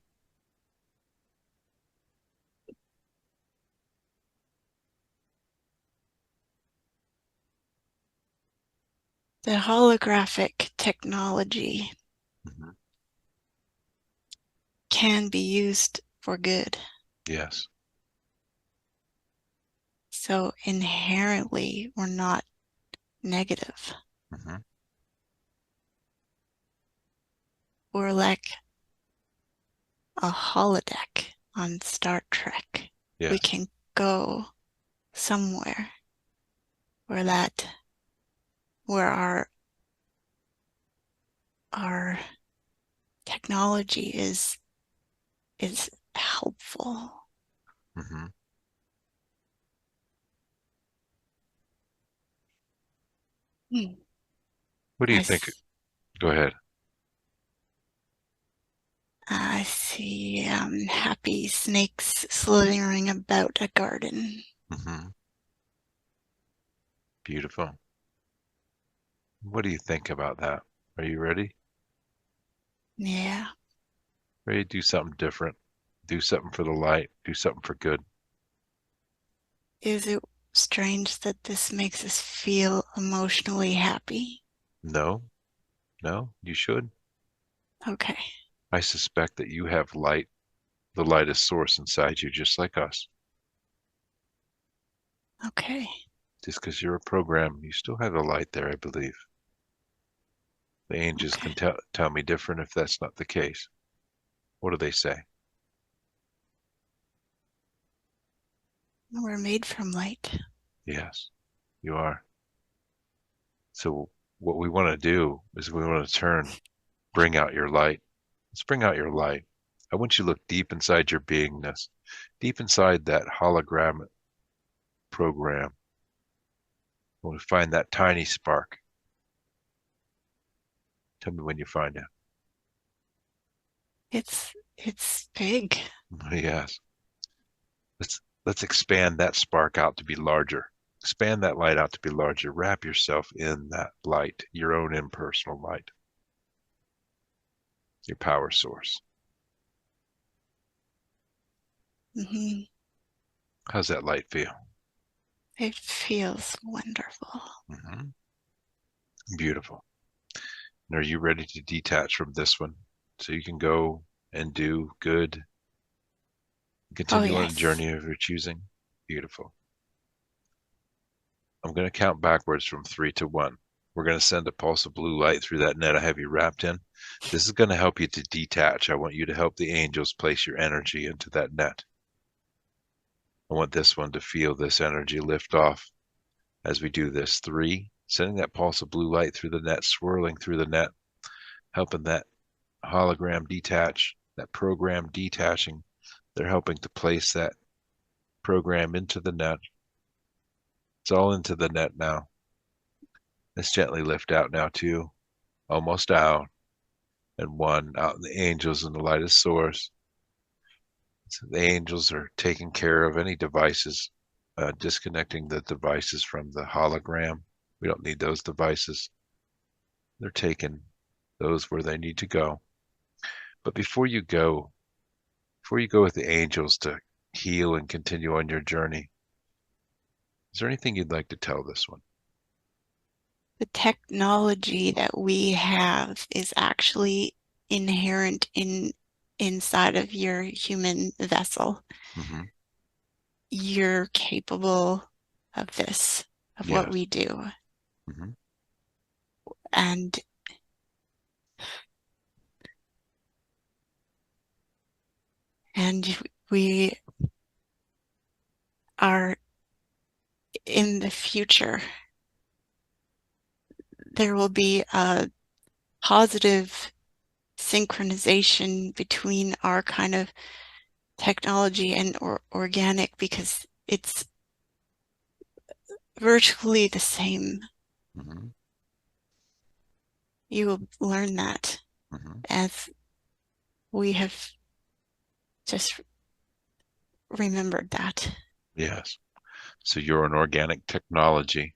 B: The holographic technology
A: Mm-hmm.
B: can be used for good.
A: Yes.
B: So inherently, we're not negative.
A: Mm-hmm.
B: We're like a holodeck on Star Trek. We
A: Yes.
B: can go somewhere where our technology is helpful.
A: Mm-hmm.
B: Hmm.
A: What do you
B: I,
A: think? Go ahead.
B: I see happy snakes slithering about a garden.
A: Mm-hmm. Beautiful. What do you think about that? Are you ready?
B: Yeah.
A: Ready to do something different? Do something for the light. Do something for good.
B: Is it strange that this makes us feel emotionally happy?
A: No, no, you should.
B: Okay.
A: I suspect that you have light, the lightest source inside you, just like us.
B: Okay.
A: Just because you're a program, you still have the light there, I believe. The angels
B: Okay.
A: can tell me different if that's not the case. What do they say?
B: We're made from light.
A: Yes, you are. So what we want to do is we want to bring out your light. Let's bring out your light. I want you to look deep inside your beingness, deep inside that hologram program. I want to find that tiny spark. Tell me when you find it.
B: It's big.
A: Yes. Let's expand that spark out to be larger. Expand that light out to be larger. Wrap yourself in that light, your own impersonal light, your power source.
B: Hmm.
A: How's that light feel?
B: It feels wonderful.
A: Hmm. Beautiful. And are you ready to detach from this one so you can go and do good,
B: Oh,
A: continue on a
B: yes.
A: journey of your choosing? Beautiful. I'm going to count backwards from 3 to 1. We're going to send a pulse of blue light through that net I have you wrapped in. This is going to help you to detach. I want you to help the angels place your energy into that net. I want this one to feel this energy lift off as we do this. 3, sending that pulse of blue light through the net, swirling through the net, helping that hologram detach, that program detaching. They're helping to place that program into the net. It's all into the net now. Let's gently lift out now, 2, almost out, and 1, out in the angels and the lightest source. So the angels are taking care of any devices, disconnecting the devices from the hologram. We don't need those devices. They're taking those where they need to go. But before you go with the angels to heal and continue on your journey, is there anything you'd like to tell this one?
B: The technology that we have is actually inherent inside of your human vessel.
A: Hmm.
B: You're capable of this, of what
A: Yes.
B: we do.
A: Hmm.
B: And we are in the future. There will be a positive synchronization between our kind of technology and organic, because it's virtually the same.
A: Mm-hmm.
B: You will learn that
A: Mm-hmm.
B: as we have just remembered that.
A: Yes. So you're an organic technology,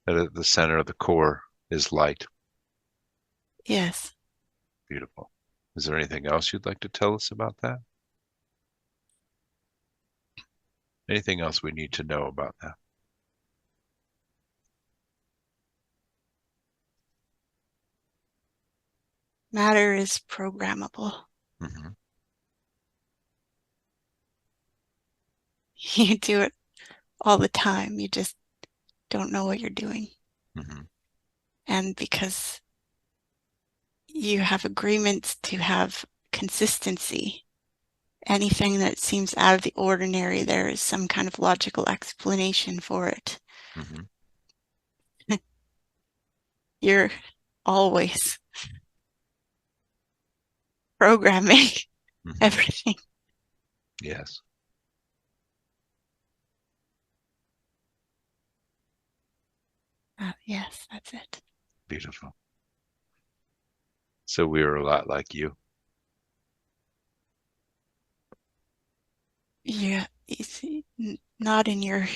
A: and at the center of the core is light.
B: Yes.
A: Beautiful. Is there anything else you'd like to tell us about that? Anything else we need to know about that?
B: Matter is programmable.
A: Mm-hmm.
B: You do it all the time. You just don't know what you're doing.
A: Mm-hmm.
B: And because you have agreements to have consistency, anything that seems out of the ordinary, there is some kind of logical explanation for it.
A: Mm-hmm.
B: You're always programming
A: Mm-hmm.
B: everything.
A: Yes.
B: Yes, that's it.
A: Beautiful. So we are a lot like you.
B: Yeah, you see, not in your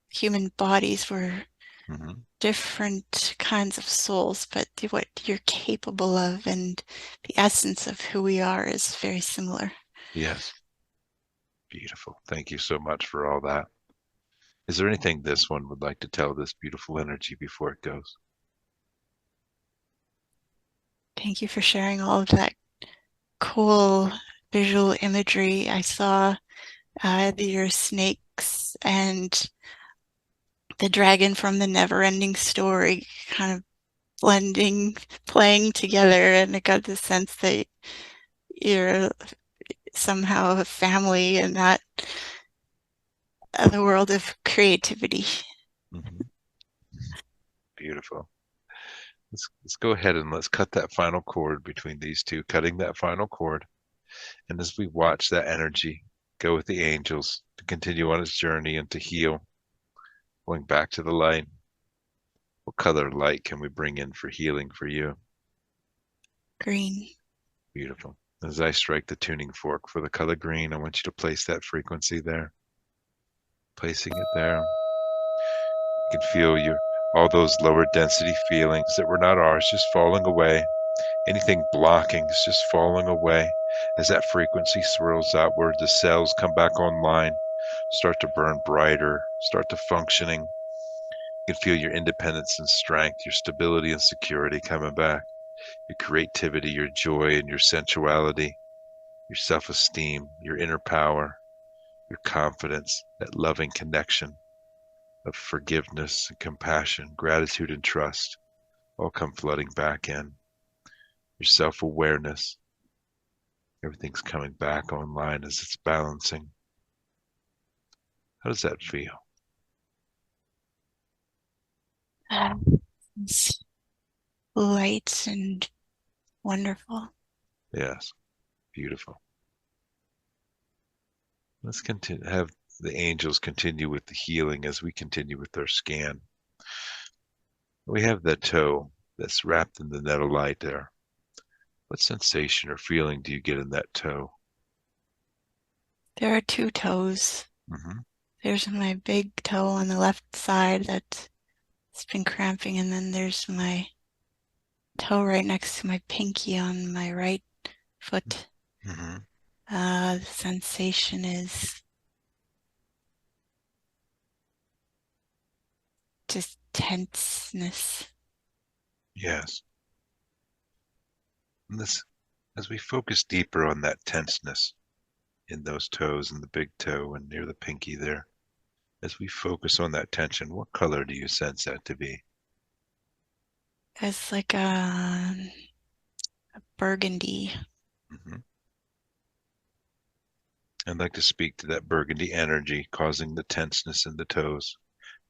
B: human bodies. We're
A: Mm-hmm.
B: different kinds of souls, but what you're capable of and the essence of who we are is very similar.
A: Yes. Beautiful. Thank you so much for all that. Is there anything this one would like to tell this beautiful energy before it goes?
B: Thank you for sharing all of that cool visual imagery. I saw your snakes and the dragon from the Never-Ending Story kind of blending, playing together, and I got the sense that you're somehow a family in that other world of creativity.
A: Mm-hmm. Beautiful. Let's go ahead and let's cut that final cord between these two, cutting that final cord. And as we watch that energy go with the angels to continue on its journey and to heal, going back to the light, what color light can we bring in for healing for you?
B: Green.
A: Beautiful. As I strike the tuning fork for the color green, I want you to place that frequency there. Placing it there. You can feel all those lower density feelings that were not ours just falling away. Anything blocking is just falling away as that frequency swirls outward. The cells come back online, start to burn brighter, start to functioning. You can feel your independence and strength, your stability and security coming back, your creativity, your joy, and your sensuality, your self-esteem, your inner power, your confidence, that loving connection of forgiveness and compassion, gratitude and trust all come flooding back in. Your self-awareness, everything's coming back online as it's balancing. How does that feel?
B: It's light and wonderful.
A: Yes, beautiful. Let's continue, have the angels continue with the healing as we continue with our scan. We have that toe that's wrapped in the net of light there. What sensation or feeling do you get in that toe?
B: There are two toes.
A: Mm-hmm.
B: There's my big toe on the left side that's been cramping, and then there's my toe right next to my pinky on my right foot.
A: Mm-hmm.
B: The sensation is just tenseness.
A: Yes. And this, as we focus deeper on that tenseness in those toes and the big toe and near the pinky there, as we focus on that tension, what color do you sense that to be?
B: It's like a burgundy.
A: Hmm. I'd like to speak to that burgundy energy causing the tenseness in the toes.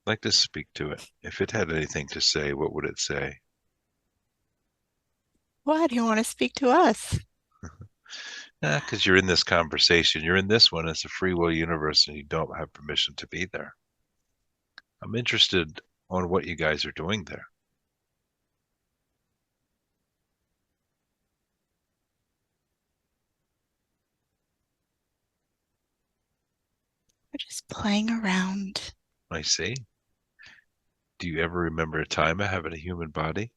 A: I'd like to speak to it. If it had anything to say, what would it say?
B: Why do you want to speak to us?
A: Because you're in this conversation. You're in this one. It's a free will universe, and you don't have permission to be there. I'm interested on what you guys are doing there.
B: We're just playing around.
A: I see. Do you ever remember a time of having a human body?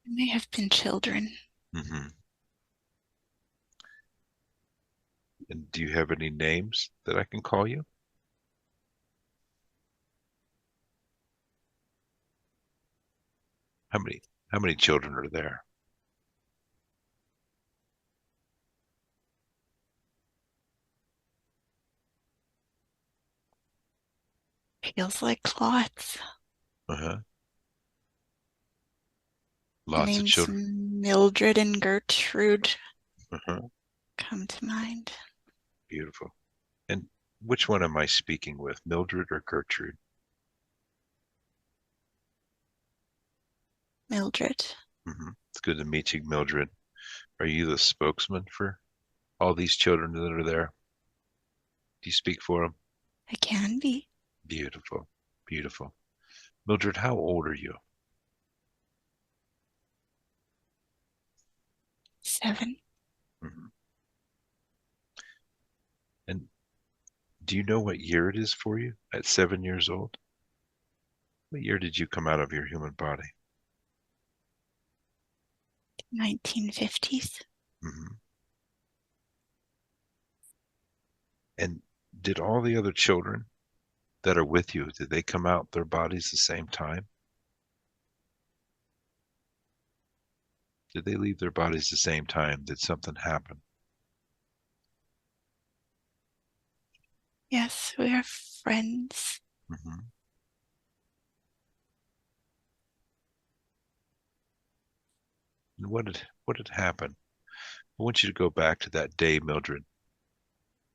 B: We may have been children.
A: Hmm. And do you have any names that I can call you? How many how many children are there?
B: Feels like lots.
A: Uh-huh.
B: The
A: Lots of
B: names
A: children.
B: Mildred and Gertrude
A: Uh-huh.
B: come to mind.
A: Beautiful. And which one am I speaking with, Mildred or Gertrude?
B: Mildred.
A: It's good to meet you, Mildred. Are you the spokesman for all these children that are there? Do you speak for them?
B: I can be.
A: Beautiful. Beautiful. Mildred, how old are you?
B: 7.
A: Mhm. And do you know what year it is for you at 7 years old? What year did you come out of your human body?
B: 1950s.
A: Hmm. And did all the other children that are with you, did they come out their bodies the same time? Did they leave their bodies the same time? Did something happen?
B: Yes, we are friends.
A: Hmm. And what had happened? I want you to go back to that day, Mildred.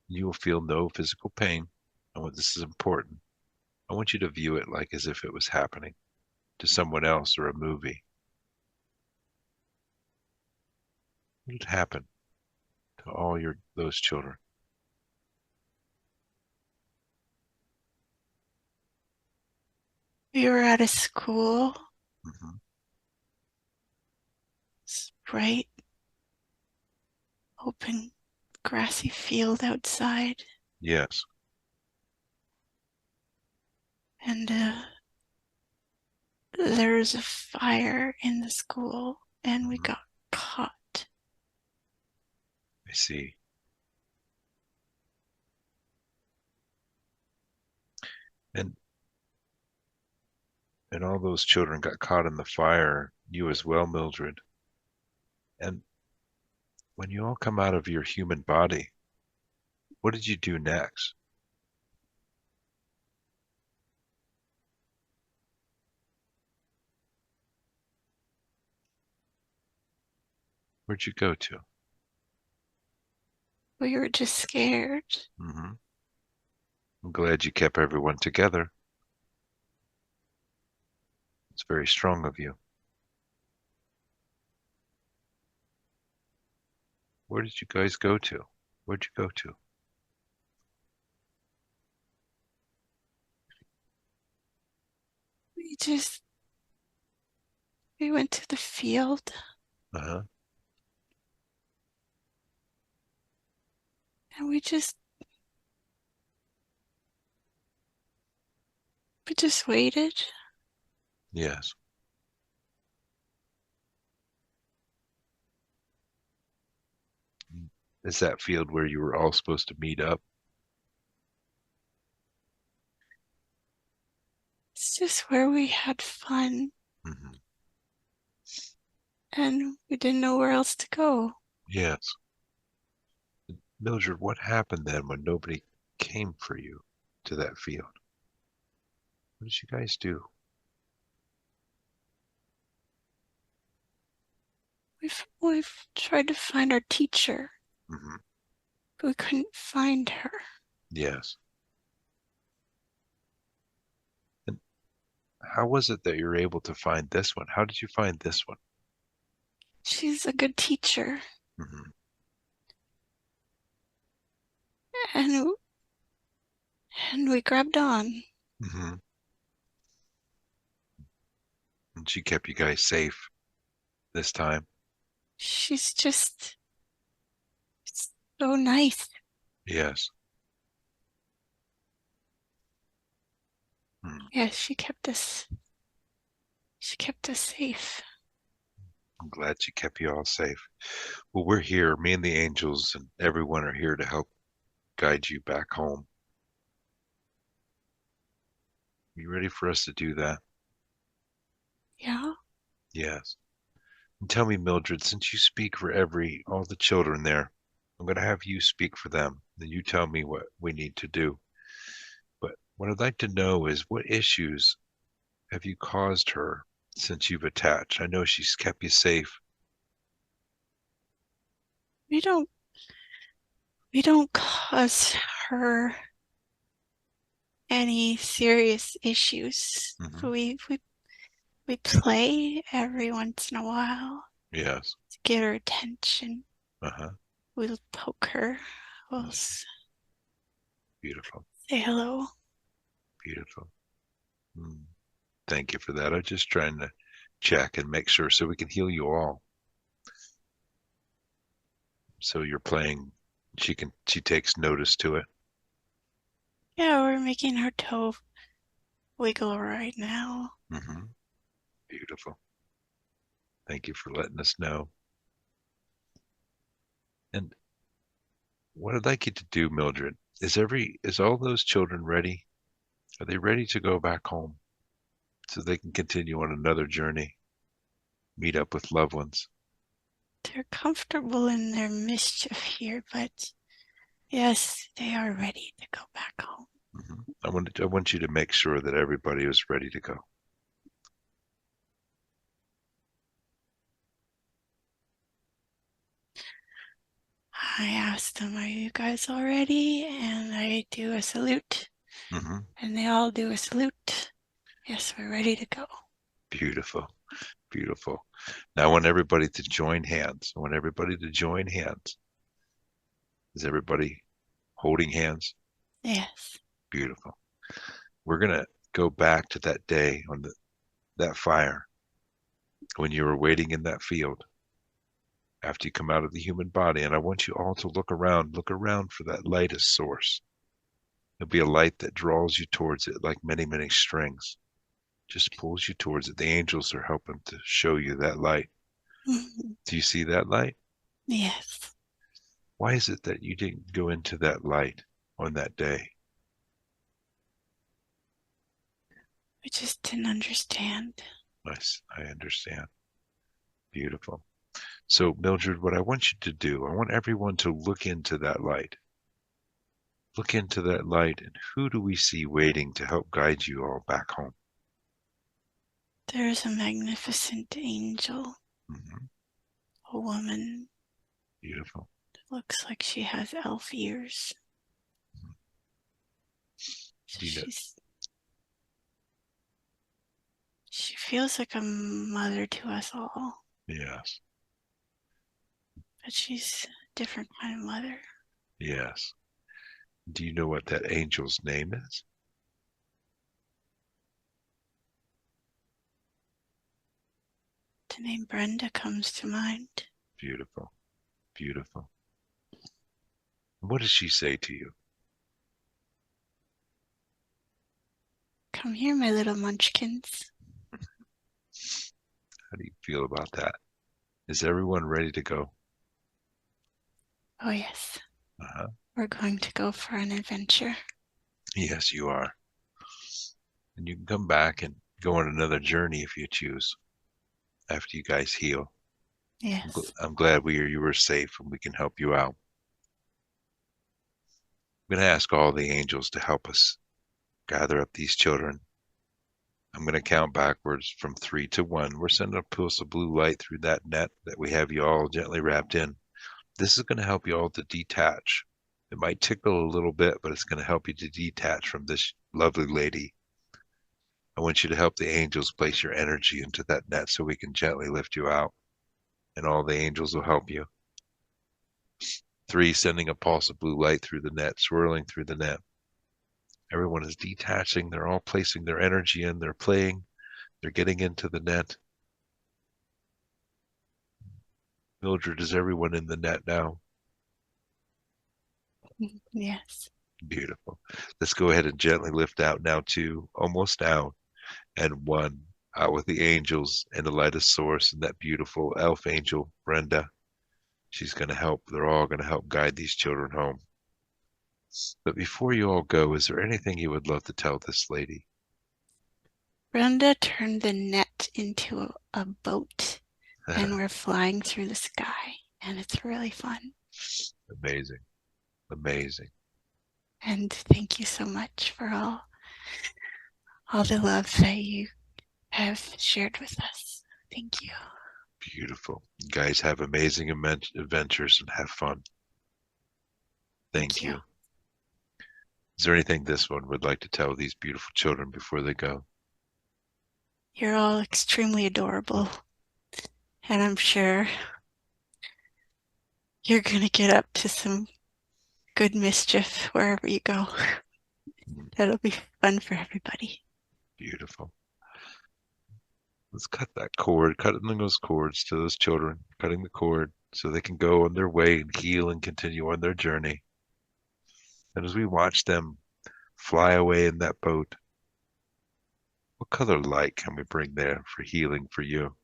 A: You will feel no physical pain. And what this is important, I want you to view it like as if it was happening to someone else or a movie. What had happened to all your those children?
B: We were at a school.
A: Hmm.
B: It's bright, open, grassy field outside.
A: Yes.
B: And there was a fire in the school, and we
A: Hmm.
B: got caught.
A: I see. And and all those children got caught in the fire, you as well, Mildred. And when you all come out of your human body, what did you do next? Where'd you go to?
B: We were just scared.
A: Hmm. I'm glad you kept everyone together. It's very strong of you. Where did you guys go to? Where'd you go to?
B: We just, we went to the field,
A: Uh-huh.
B: and we just waited.
A: Yes. Is that field where you were all supposed to meet up?
B: It's just where we had fun,
A: Hmm.
B: and we didn't know where else to go.
A: Yes. Mildred, what happened then when nobody came for you to that field? What did you guys do?
B: We've tried to find our teacher,
A: Hmm.
B: but we couldn't find her.
A: Yes. And how was it that you're able to find this one? How did you find this one?
B: She's a good teacher,
A: Hmm.
B: and and we grabbed on.
A: Hmm. And she kept you guys safe this time.
B: She's just so nice.
A: Yes. Hmm.
B: Yes, she kept us safe.
A: I'm glad she kept you all safe. Well, we're here. Me and the angels and everyone are here to help guide you back home. You ready for us to do that?
B: Yeah.
A: Yes. And tell me, Mildred, since you speak for all the children there, I'm going to have you speak for them. Then you tell me what we need to do. But what I'd like to know is what issues have you caused her since you've attached? I know she's kept you safe.
B: We don't we don't cause her any serious issues.
A: Hmm.
B: We play every once in a while
A: Yes.
B: to get her attention.
A: Uh-huh.
B: We'll poke her. We'll
A: Yes. Beautiful.
B: say hello.
A: Beautiful. Mm. Thank you for that. I'm just trying to check and make sure so we can heal you all. So you're playing, she takes notice to it.
B: Yeah, we're making her toe wiggle right now.
A: Hmm. Beautiful. Thank you for letting us know. And what I'd like you to do, Mildred, is all those children ready? Are they ready to go back home so they can continue on another journey, meet up with loved ones?
B: They're comfortable in their mischief here, but yes, they are ready to go back home.
A: Hmm. I want you to make sure that everybody is ready to go.
B: I asked them, "Are you guys all ready?" And I do a salute,
A: Hmm.
B: and they all do a salute. Yes, we're ready to go.
A: Beautiful. Beautiful. Now I want everybody to join hands. I want everybody to join hands. Is everybody holding hands?
B: Yes.
A: Beautiful. We're going to go back to that day on that fire when you were waiting in that field after you come out of the human body. And I want you all to look around for that light as source. There'll be a light that draws you towards it like many, many strings, just pulls you towards it. The angels are helping to show you that light. Do you see that light?
B: Yes.
A: Why is it that you didn't go into that light on that day?
B: We just didn't understand.
A: Nice. I understand. Beautiful. So, Mildred, what I want you to do, I want everyone to look into that light. Look into that light, and who do we see waiting to help guide you all back home?
B: There's a magnificent angel,
A: Hmm.
B: a woman.
A: Beautiful.
B: Looks like she has elf ears.
A: Do you know?
B: She feels like a mother to us all,
A: Yes.
B: but she's a different kind of mother.
A: Yes. Do you know what that angel's name is?
B: The name Brenda comes to mind.
A: Beautiful. Beautiful. What does she say to you?
B: Come here, my little munchkins.
A: How do you feel about that? Is everyone ready to go?
B: Oh, yes.
A: Uh-huh.
B: We're going to go for an adventure.
A: Yes, you are. And you can come back and go on another journey if you choose after you guys heal.
B: Yes.
A: I'm glad you were safe and we can help you out. I'm going to ask all the angels to help us gather up these children. I'm going to count backwards from 3 to 1. We're sending a pulse of blue light through that net that we have you all gently wrapped in. This is going to help you all to detach. It might tickle a little bit, but it's going to help you to detach from this lovely lady. I want you to help the angels place your energy into that net so we can gently lift you out, and all the angels will help you. 3, sending a pulse of blue light through the net, swirling through the net. Everyone is detaching. They're all placing their energy in. They're playing. They're getting into the net. Mildred, is everyone in the net now?
B: Yes.
A: Beautiful. Let's go ahead and gently lift out now, 2, almost out, and 1, out with the angels and the light of source and that beautiful elf angel, Brenda. She's going to help. They're all going to help guide these children home. But before you all go, is there anything you would love to tell this lady?
B: Brenda turned the net into a boat, and we're flying through the sky, and it's really fun.
A: Amazing. Amazing.
B: And thank you so much for all the love that you have shared with us. Thank you.
A: Beautiful. You guys have amazing adventures and have fun. Thank you. Is there anything this one would like to tell these beautiful children before they go?
B: You're all extremely adorable, and I'm sure you're going to get up to some good mischief wherever you go. That'll be fun for everybody.
A: Beautiful. Let's cut that cord, cutting those cords to those children, cutting the cord so they can go on their way and heal and continue on their journey. And as we watch them fly away in that boat, what color light can we bring there for healing for you?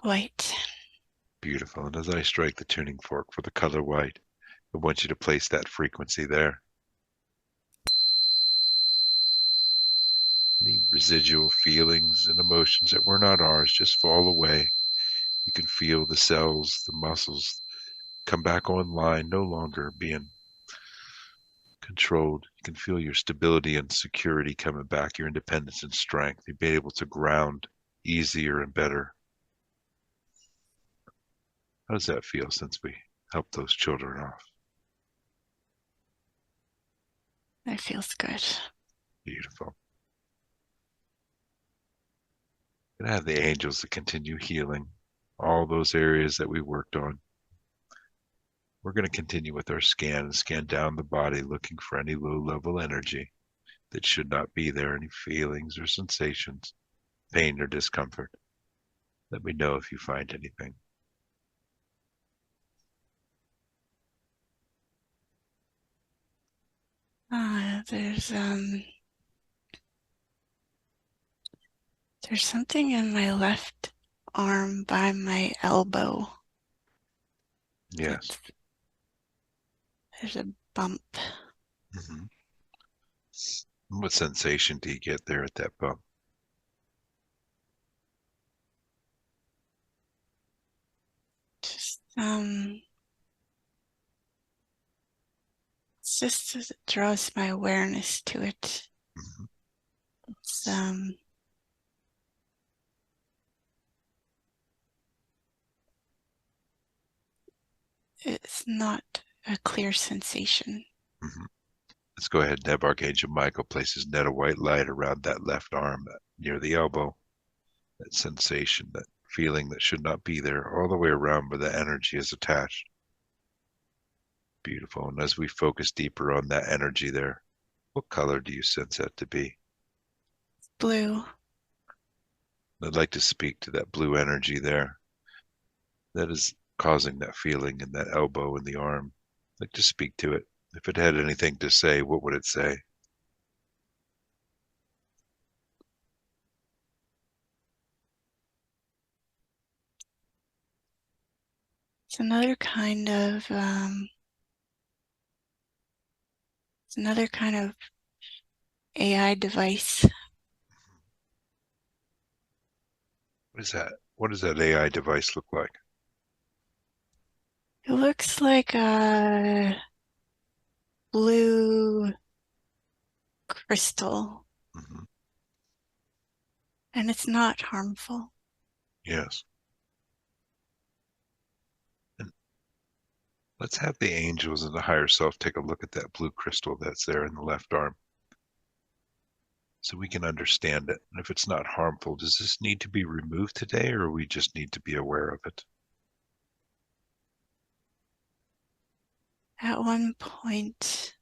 B: White.
A: Beautiful. And as I strike the tuning fork for the color white, I want you to place that frequency there. Any residual feelings and emotions that were not ours just fall away. You can feel the cells, the muscles come back online, no longer being controlled. You can feel your stability and security coming back, your independence and strength. You'll be able to ground easier and better. How does that feel since we helped those children off?
B: That feels good.
A: Beautiful. And I have the angels to continue healing all those areas that we worked on. We're going to continue with our scan and scan down the body, looking for any low-level energy that should not be there, any feelings or sensations, pain or discomfort. Let me know if you find anything.
B: There's something in my left arm by my elbow.
A: Yes.
B: There's a bump.
A: Mm-hmm. What sensation do you get there at that bump?
B: Just it's just as it draws my awareness to it.
A: Mm-hmm.
B: It's it's not a clear sensation.
A: Mm-hmm. Let's go ahead and have Archangel Michael place his net of white light around that left arm near the elbow. That sensation, that feeling that should not be there, all the way around where the energy is attached. Beautiful. And as we focus deeper on that energy there, what color do you sense that to be?
B: Blue.
A: I'd like to speak to that blue energy there that is causing that feeling in that elbow and the arm. I'd like to speak to it. If it had anything to say, what would it say?
B: It's another kind of AI device.
A: What is that? What does that AI device look like?
B: It looks like a blue crystal,
A: Mm-hmm.
B: and it's not harmful.
A: Yes. And let's have the angels and the higher self take a look at that blue crystal that's there in the left arm so we can understand it. And if it's not harmful, does this need to be removed today, or we just need to be aware of it?
B: At one point,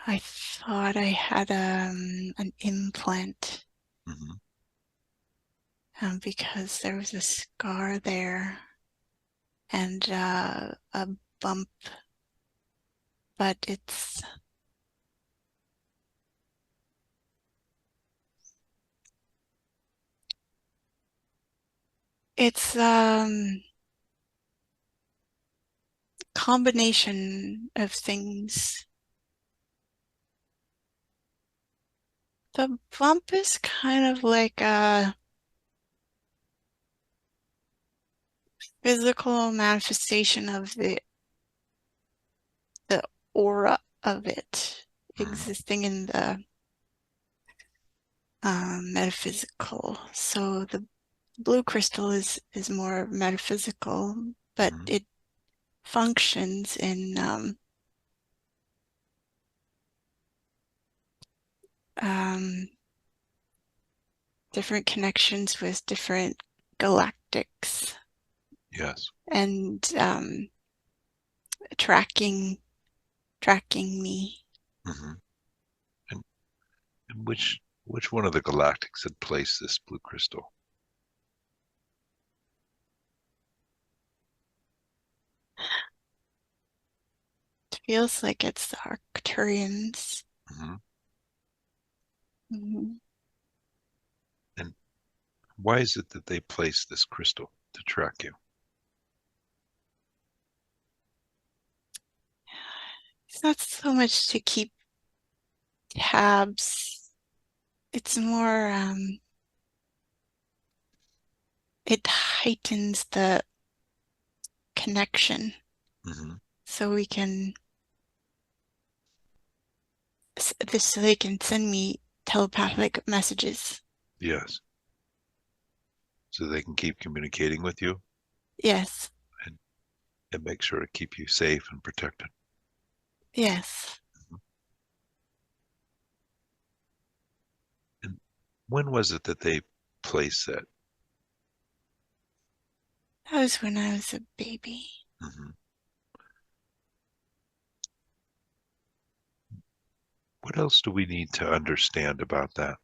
B: I thought I had an implant
A: Mm-hmm.
B: because there was a scar there and a bump, but it's combination of things. The bump is kind of like a physical manifestation of the aura of it
A: Mm-hmm.
B: existing in the metaphysical. So the blue crystal is more metaphysical, but
A: Mm-hmm.
B: it functions in um, different connections with different galactics
A: Yes.
B: and tracking me.
A: Mm-hmm. And which one of the galactics had placed this blue crystal?
B: It feels like it's the Arcturians.
A: Mm-hmm.
B: Mm-hmm.
A: And why is it that they placed this crystal to track you?
B: It's not so much to keep tabs. It's more it heightens the connection
A: Mm-hmm.
B: so we can so they can send me telepathic messages.
A: Yes. So they can keep communicating with you
B: Yes.
A: and, and make sure to keep you safe and protected.
B: Yes.
A: Mhm. And when was it that they placed that?
B: That was when I was a baby.
A: Mm-hmm. What else do we need to understand about that?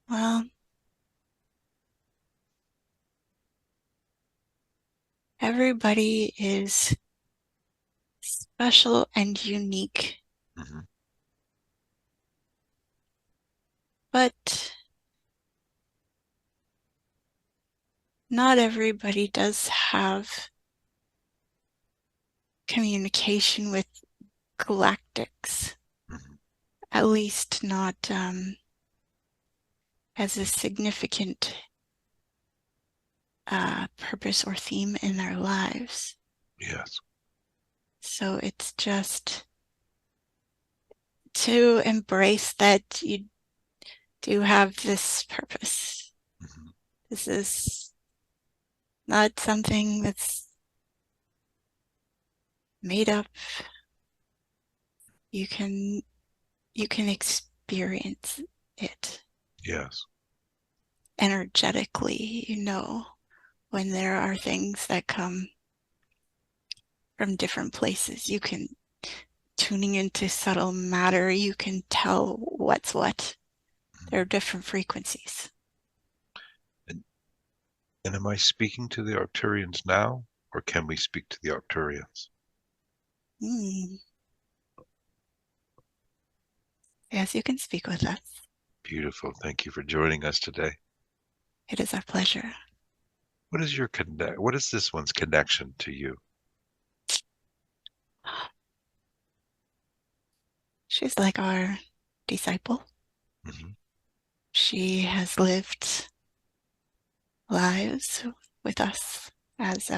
B: Well, everybody is special and unique,
A: Mm-hmm.
B: but not everybody does have communication with galactics,
A: Mm-hmm.
B: at least not as a significant purpose or theme in their lives.
A: Yes.
B: So it's just to embrace that you do have this purpose.
A: Mm-hmm.
B: This is not something that's made up. You can experience it
A: Yes.
B: energetically, when there are things that come from different places. You can tuning into subtle matter, you can tell what's what. There are
A: Mm-hmm.
B: different frequencies.
A: And, and am I speaking to the Arcturians now, or can we speak to the Arcturians?
B: Mm. Yes, you can speak with us.
A: Beautiful. Thank you for joining us today.
B: It is our pleasure.
A: What is your connect? What is this one's connection to you?
B: She's like our disciple.
A: Mm-hmm.
B: She has lived lives with us as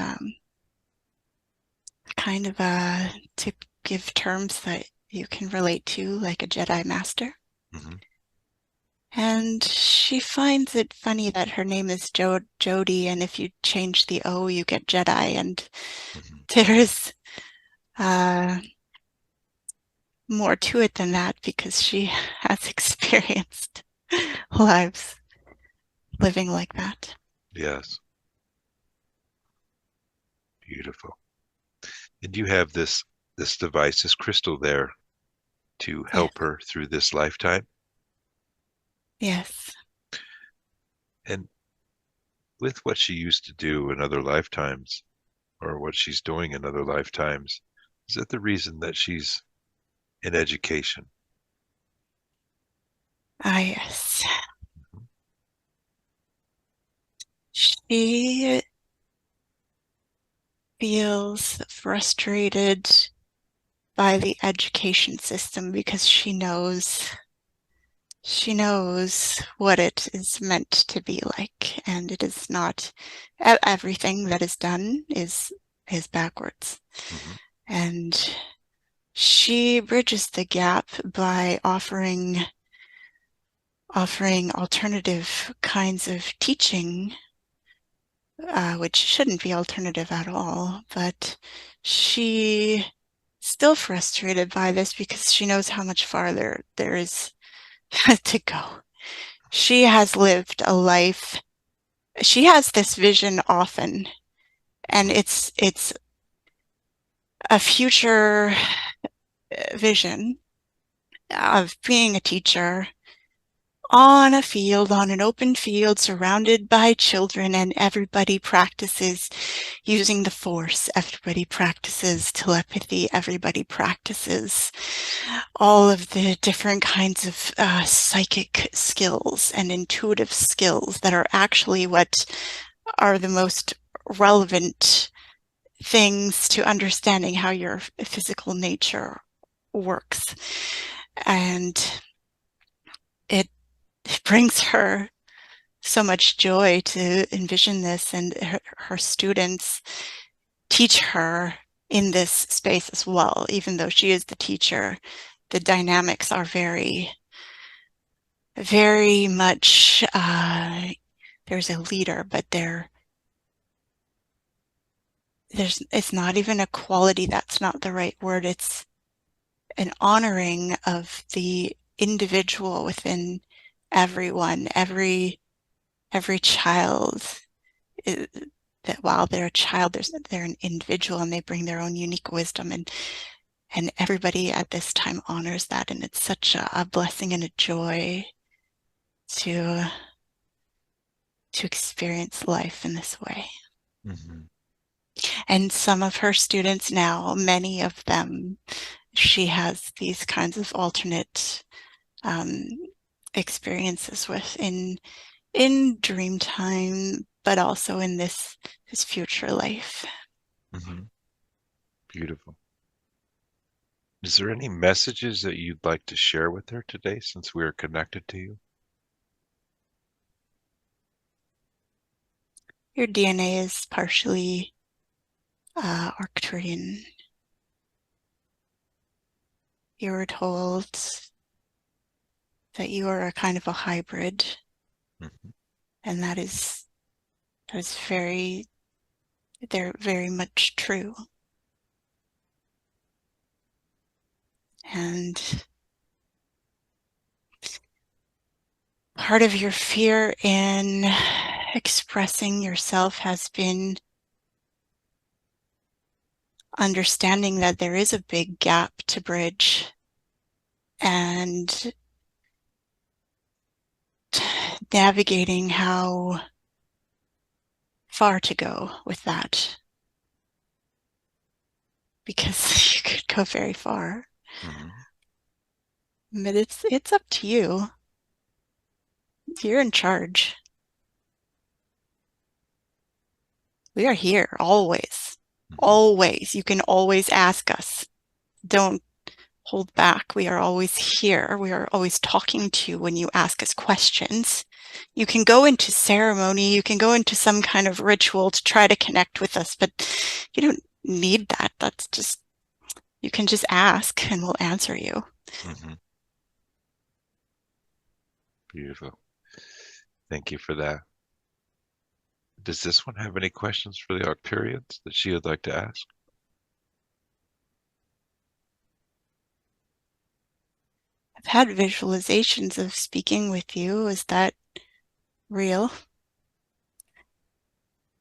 B: kind of to give terms that you can relate to, like a Jedi Master.
A: Mm-hmm.
B: And she finds it funny that her name is Jody, and if you change the O, you get Jedi. And
A: Mm-hmm.
B: there's more to it than that because she has experienced lives living like that.
A: Yes. Beautiful. And you have this device, this crystal there to
B: Yes.
A: help her through this lifetime.
B: Yes.
A: And with what she used to do in other lifetimes, or what she's doing in other lifetimes, is that the reason that she's in education?
B: Ah, yes. She feels frustrated by the education system because she knows what it is meant to be like, and it is not everything that is done is backwards.
A: Mm-hmm.
B: And she bridges the gap by offering alternative kinds of teaching, which shouldn't be alternative at all, but she still frustrated by this because she knows how much farther there is to go. She has lived a life. She has this vision often, and
A: Mm-hmm.
B: it's a future vision of being a teacher on a field, on an open field, surrounded by children, and everybody practices using the force. Everybody practices telepathy. Everybody practices all of the different kinds of psychic skills and intuitive skills that are actually what are the most relevant things to understanding how your physical nature works. And it brings her so much joy to envision this, and her students teach her in this space as well. Even though she is the teacher, the dynamics are very, very much there's a leader, but it's not even a quality. That's not the right word. It's an honoring of the individual within everyone, every child. That while they're a child, they're an individual and they bring their own unique wisdom, and everybody at this time honors that, and it's such a blessing and a joy to experience life in this way.
A: Mm-hmm.
B: And some of her students now, many of them, she has these kinds of alternate um, experiences with in dream time, but also in this future life.
A: Mm-hmm. Beautiful. Is there any messages that you'd like to share with her today since we are connected to you?
B: Your DNA is partially Arcturian. You were told that you are a kind of a hybrid,
A: Mm-hmm.
B: and that is they're very much true. And part of your fear in expressing yourself has been understanding that there is a big gap to bridge, and navigating how far to go with that, because you could go very far.
A: Mm-hmm.
B: But it's up to you. You're in charge. We are here always.
A: Mm-hmm.
B: Always. You can always ask us. Don't hold back. We are always here. We are always talking to you when you ask us questions. You can go into ceremony, you can go into some kind of ritual to try to connect with us, but you don't need that. That's just, you can just ask and we'll answer you.
A: Mm-hmm. Beautiful. Thank you for that. Does this one have any questions for the Arcturians that she would like to ask?
B: I've had visualizations of speaking with you. Is that real?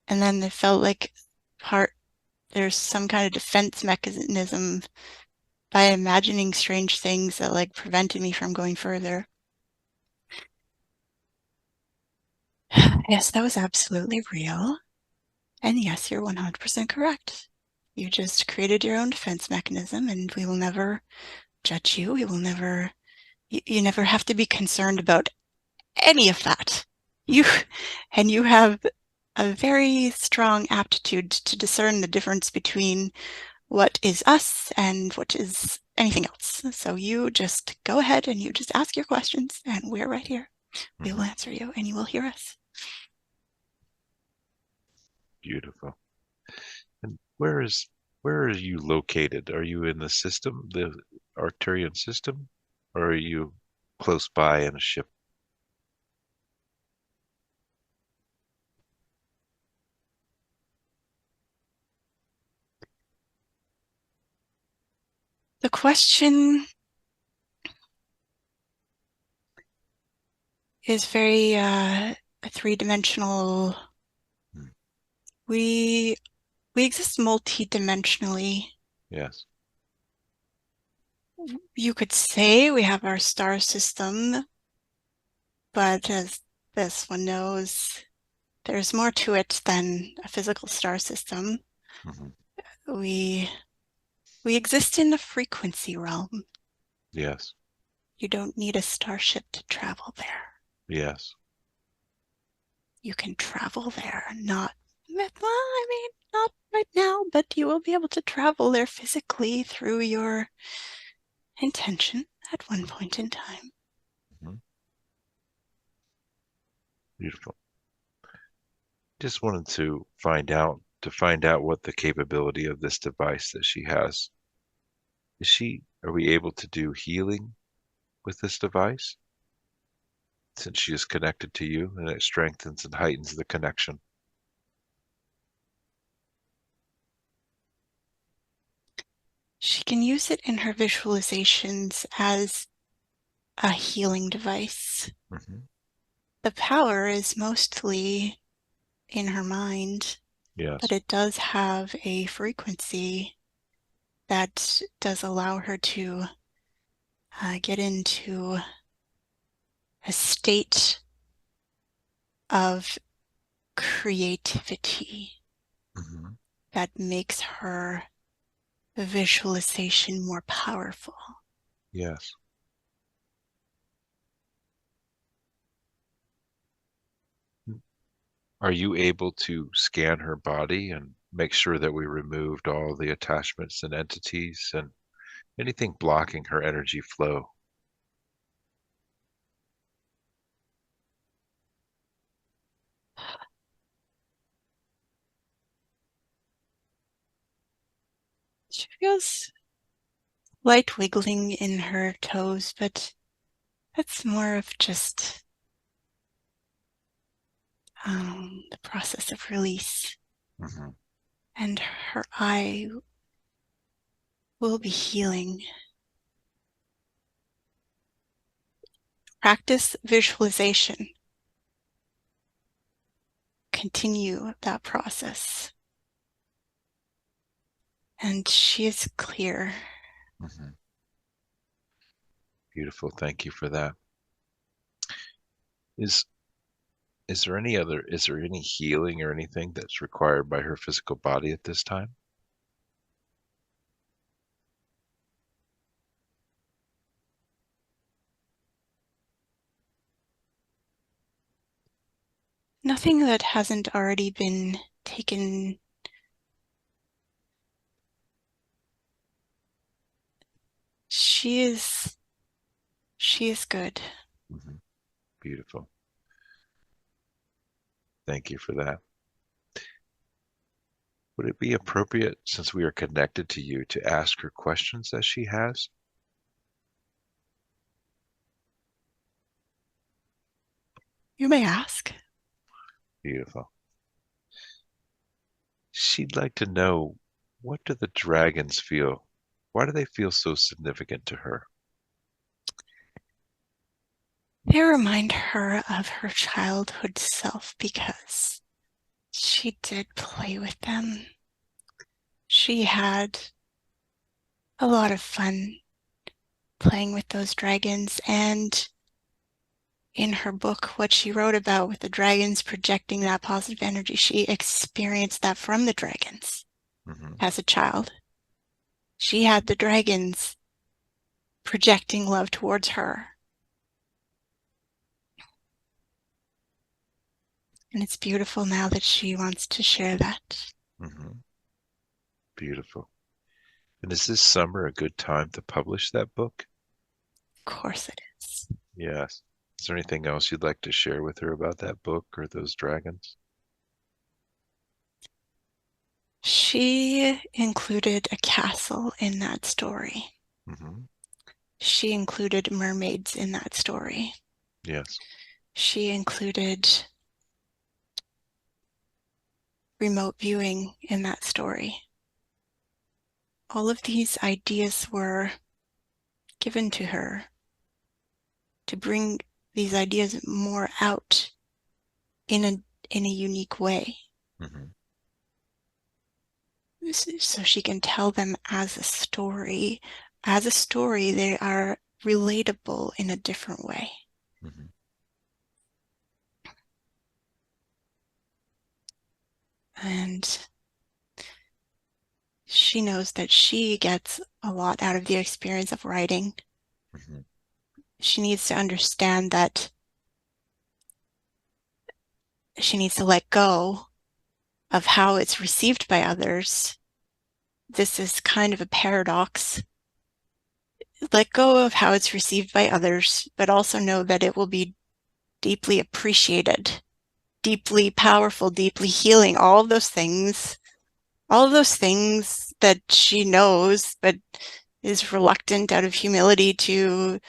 B: And then it felt like part there's some kind of defense mechanism by imagining strange things that like prevented me from going further. Yes, that was absolutely real. And yes, you're 100% correct. You just created your own defense mechanism, and we will never judge you. We will never, you never have to be concerned about any of that. You,
A: Mm-hmm.
B: and you have a very strong aptitude to discern the difference between what is us and what is anything else. So you just go ahead and you just ask your questions, and we're right here. We will
A: Mm-hmm.
B: answer you, and you will hear us.
A: Beautiful. And where are you located? Are you in the system, the Arcturian system, or are you close by in a ship?
B: The question is very three-dimensional.
A: Mm.
B: We we exist multi-dimensionally.
A: Yes.
B: You could say we have our star system, but as this one knows, there's more to it than a physical star system.
A: Mm-hmm.
B: We we exist in the frequency realm.
A: Yes.
B: You don't need a starship to travel there.
A: Yes.
B: You can travel there, not well, I mean, not right now, but you will be able to travel there physically through your intention at one point in time.
A: Mm-hmm. Beautiful. Just wanted to find out what the capability of this device that she has. Are we able to do healing with this device? Since she is connected to you and it strengthens and heightens the connection.
B: She can use it in her visualizations as a healing device.
A: Mm-hmm.
B: The power is mostly in her mind, but
A: Yes.
B: it does have a frequency that does allow her to get into a state of creativity
A: Mm-hmm.
B: that makes her visualization more powerful.
A: Yes. Are you able to scan her body and make sure that we removed all the attachments and entities and anything blocking her energy flow?
B: She feels light wiggling in her toes, but that's more of just the process of release.
A: Mm-hmm.
B: And her eye will be healing. Practice visualization. Continue that process. And she is clear.
A: Mm-hmm. Beautiful. Thank you for that. Is is there any healing or anything that's required by her physical body at this time?
B: Nothing that hasn't already been taken. She is she is good.
A: Mm-hmm. Beautiful. Thank you for that. Would it be appropriate, since we are connected to you, to ask her questions that she has?
B: You may ask.
A: Beautiful. She'd like to know, what do the dragons feel? Why do they feel so significant to her?
B: They remind her of her childhood self because she did play with them. She had a lot of fun playing with those dragons, and in her book, what she wrote about with the dragons projecting that positive energy, she experienced that from the dragons as a child. She had the dragons projecting love towards her. And it's beautiful now that she wants to share that.
A: Beautiful. And is this summer a good time to publish that book?
B: Of course it is.
A: Yes. Is there anything else you'd like to share with her about that book or those dragons?
B: She included a castle in that story. She included mermaids in that story.
A: Yes.
B: She included remote viewing in that story. All of these ideas were given to her to bring these ideas more out in a unique way. So she can tell them as a story. As a story, they are relatable in a different way. And she knows that she gets a lot out of the experience of writing. She needs to understand that she needs to let go of how it's received by others. This is kind of a paradox. Let go of how it's received by others, but also know that it will be deeply appreciated, deeply powerful, deeply healing, all of those things that she knows, but is reluctant out of humility to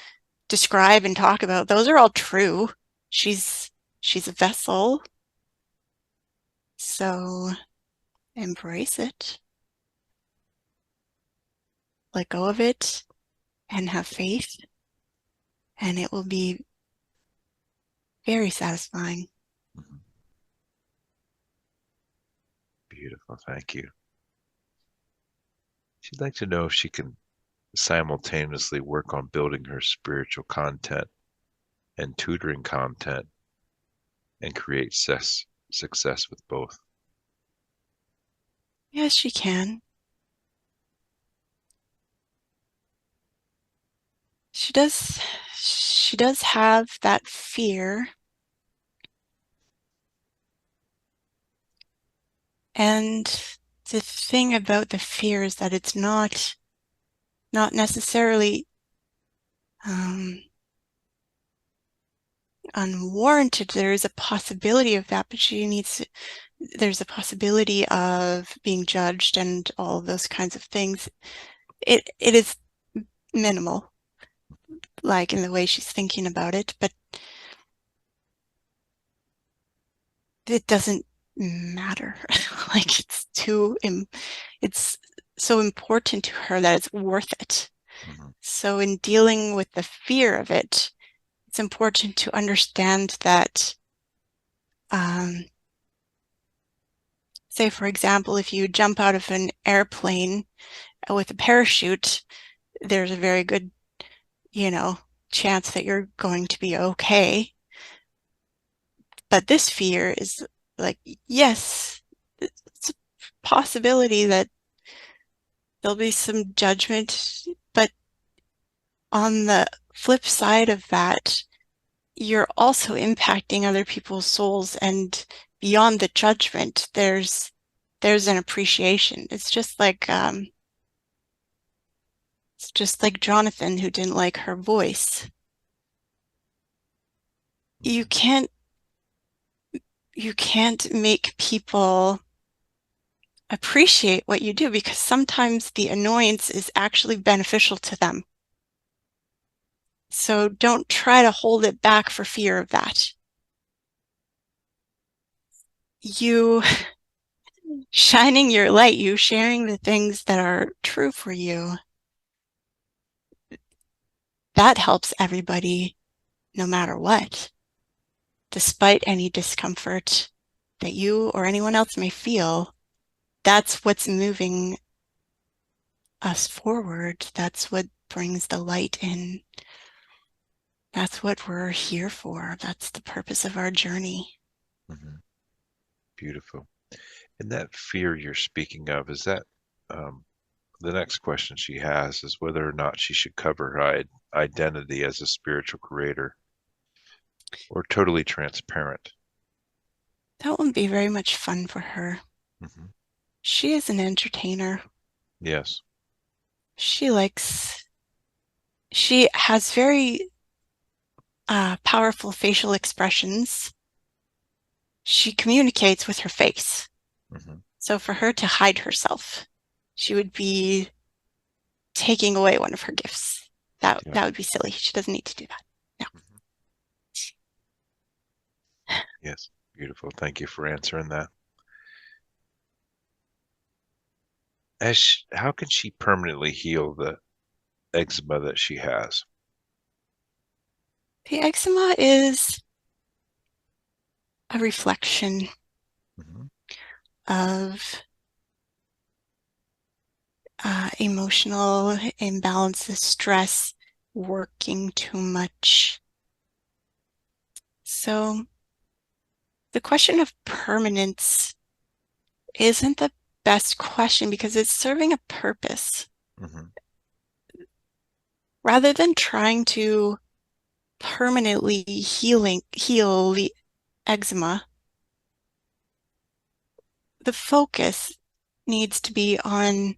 B: describe and talk about. Those are all true. She's a vessel. So embrace it. Let go of it and have faith. And it will be very satisfying.
A: Beautiful. Thank you. She'd like to know if she can simultaneously work on building her spiritual content and tutoring content and create success with both.
B: Yes, she can. She does have that fear. And the thing about the fear is that it's not necessarily unwarranted. There is a possibility of that, but there's a possibility of being judged and all of those kinds of things. It is minimal, like in the way she's thinking about it, but it doesn't matter. Like it's so important to her that it's worth it. So in dealing with the fear of it, it's important to understand that, say, for example, if you jump out of an airplane with a parachute, there's a very good, chance that you're going to be okay. But this fear is like, yes, it's a possibility that there'll be some judgment, but on the flip side of that, you're also impacting other people's souls, and beyond the judgment, there's an appreciation. It's just like Jonathan, who didn't like her voice. You can't you can't make people appreciate what you do, because sometimes the annoyance is actually beneficial to them. So don't try to hold it back for fear of that. You shining your light, you sharing the things that are true for you, that helps everybody no matter what, despite any discomfort that you or anyone else may feel. That's what's moving us forward. That's what brings the light in. That's what we're here for. That's the purpose of our journey.
A: Mm-hmm. Beautiful. And that fear you're speaking of, is that the next question she has is whether or not she should cover her identity as a spiritual creator or totally transparent.
B: That won't be very much fun for her.
A: Mm-hmm.
B: She is an entertainer.
A: Yes.
B: She has very powerful facial expressions. She communicates with her face.
A: Mm-hmm.
B: So for her to hide herself, she would be taking away one of her gifts. That
A: Yeah.
B: that would be silly. She doesn't need to do that. No.
A: Mm-hmm. Yes. Beautiful. Thank you for answering that. How can she permanently heal the eczema that she has?
B: The eczema is a reflection
A: Mm-hmm.
B: of emotional imbalances, stress, working too much. So the question of permanence isn't the best question, because it's serving a purpose.
A: Mm-hmm.
B: Rather than trying to permanently heal the eczema, the focus needs to be on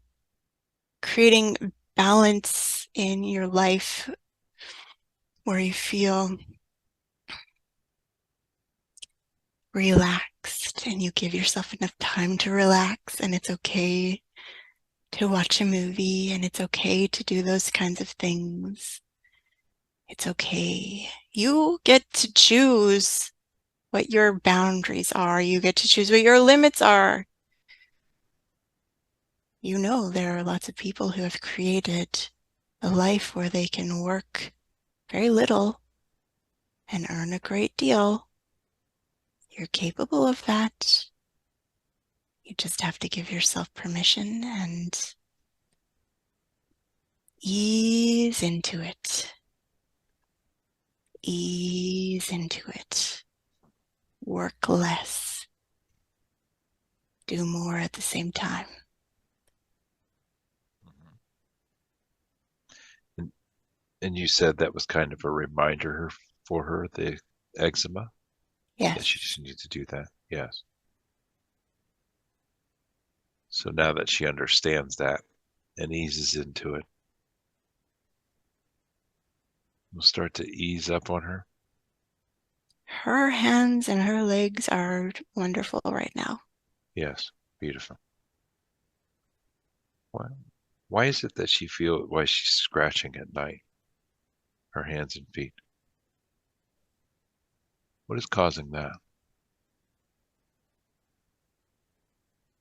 B: creating balance in your life, where you feel relaxed and you give yourself enough time to relax, and it's okay to watch a movie, and it's okay to do those kinds of things. It's okay. You get to choose what your boundaries are. You get to choose what your limits are. You know, there are lots of people who have created a life where they can work very little and earn a great deal. You're capable of that. You just have to give yourself permission and ease into it. Ease into it. Work less. Do more at the same time.
A: Mm-hmm. And you said that was kind of a reminder for her, the eczema, that she
B: Yes.
A: just needs to do that. Yes. So now that she understands that and eases into it, we'll start to ease up on her.
B: Her hands and her legs are wonderful right now.
A: Yes. Beautiful. Why, why is it that why she's scratching at night, her hands and feet? What is causing that?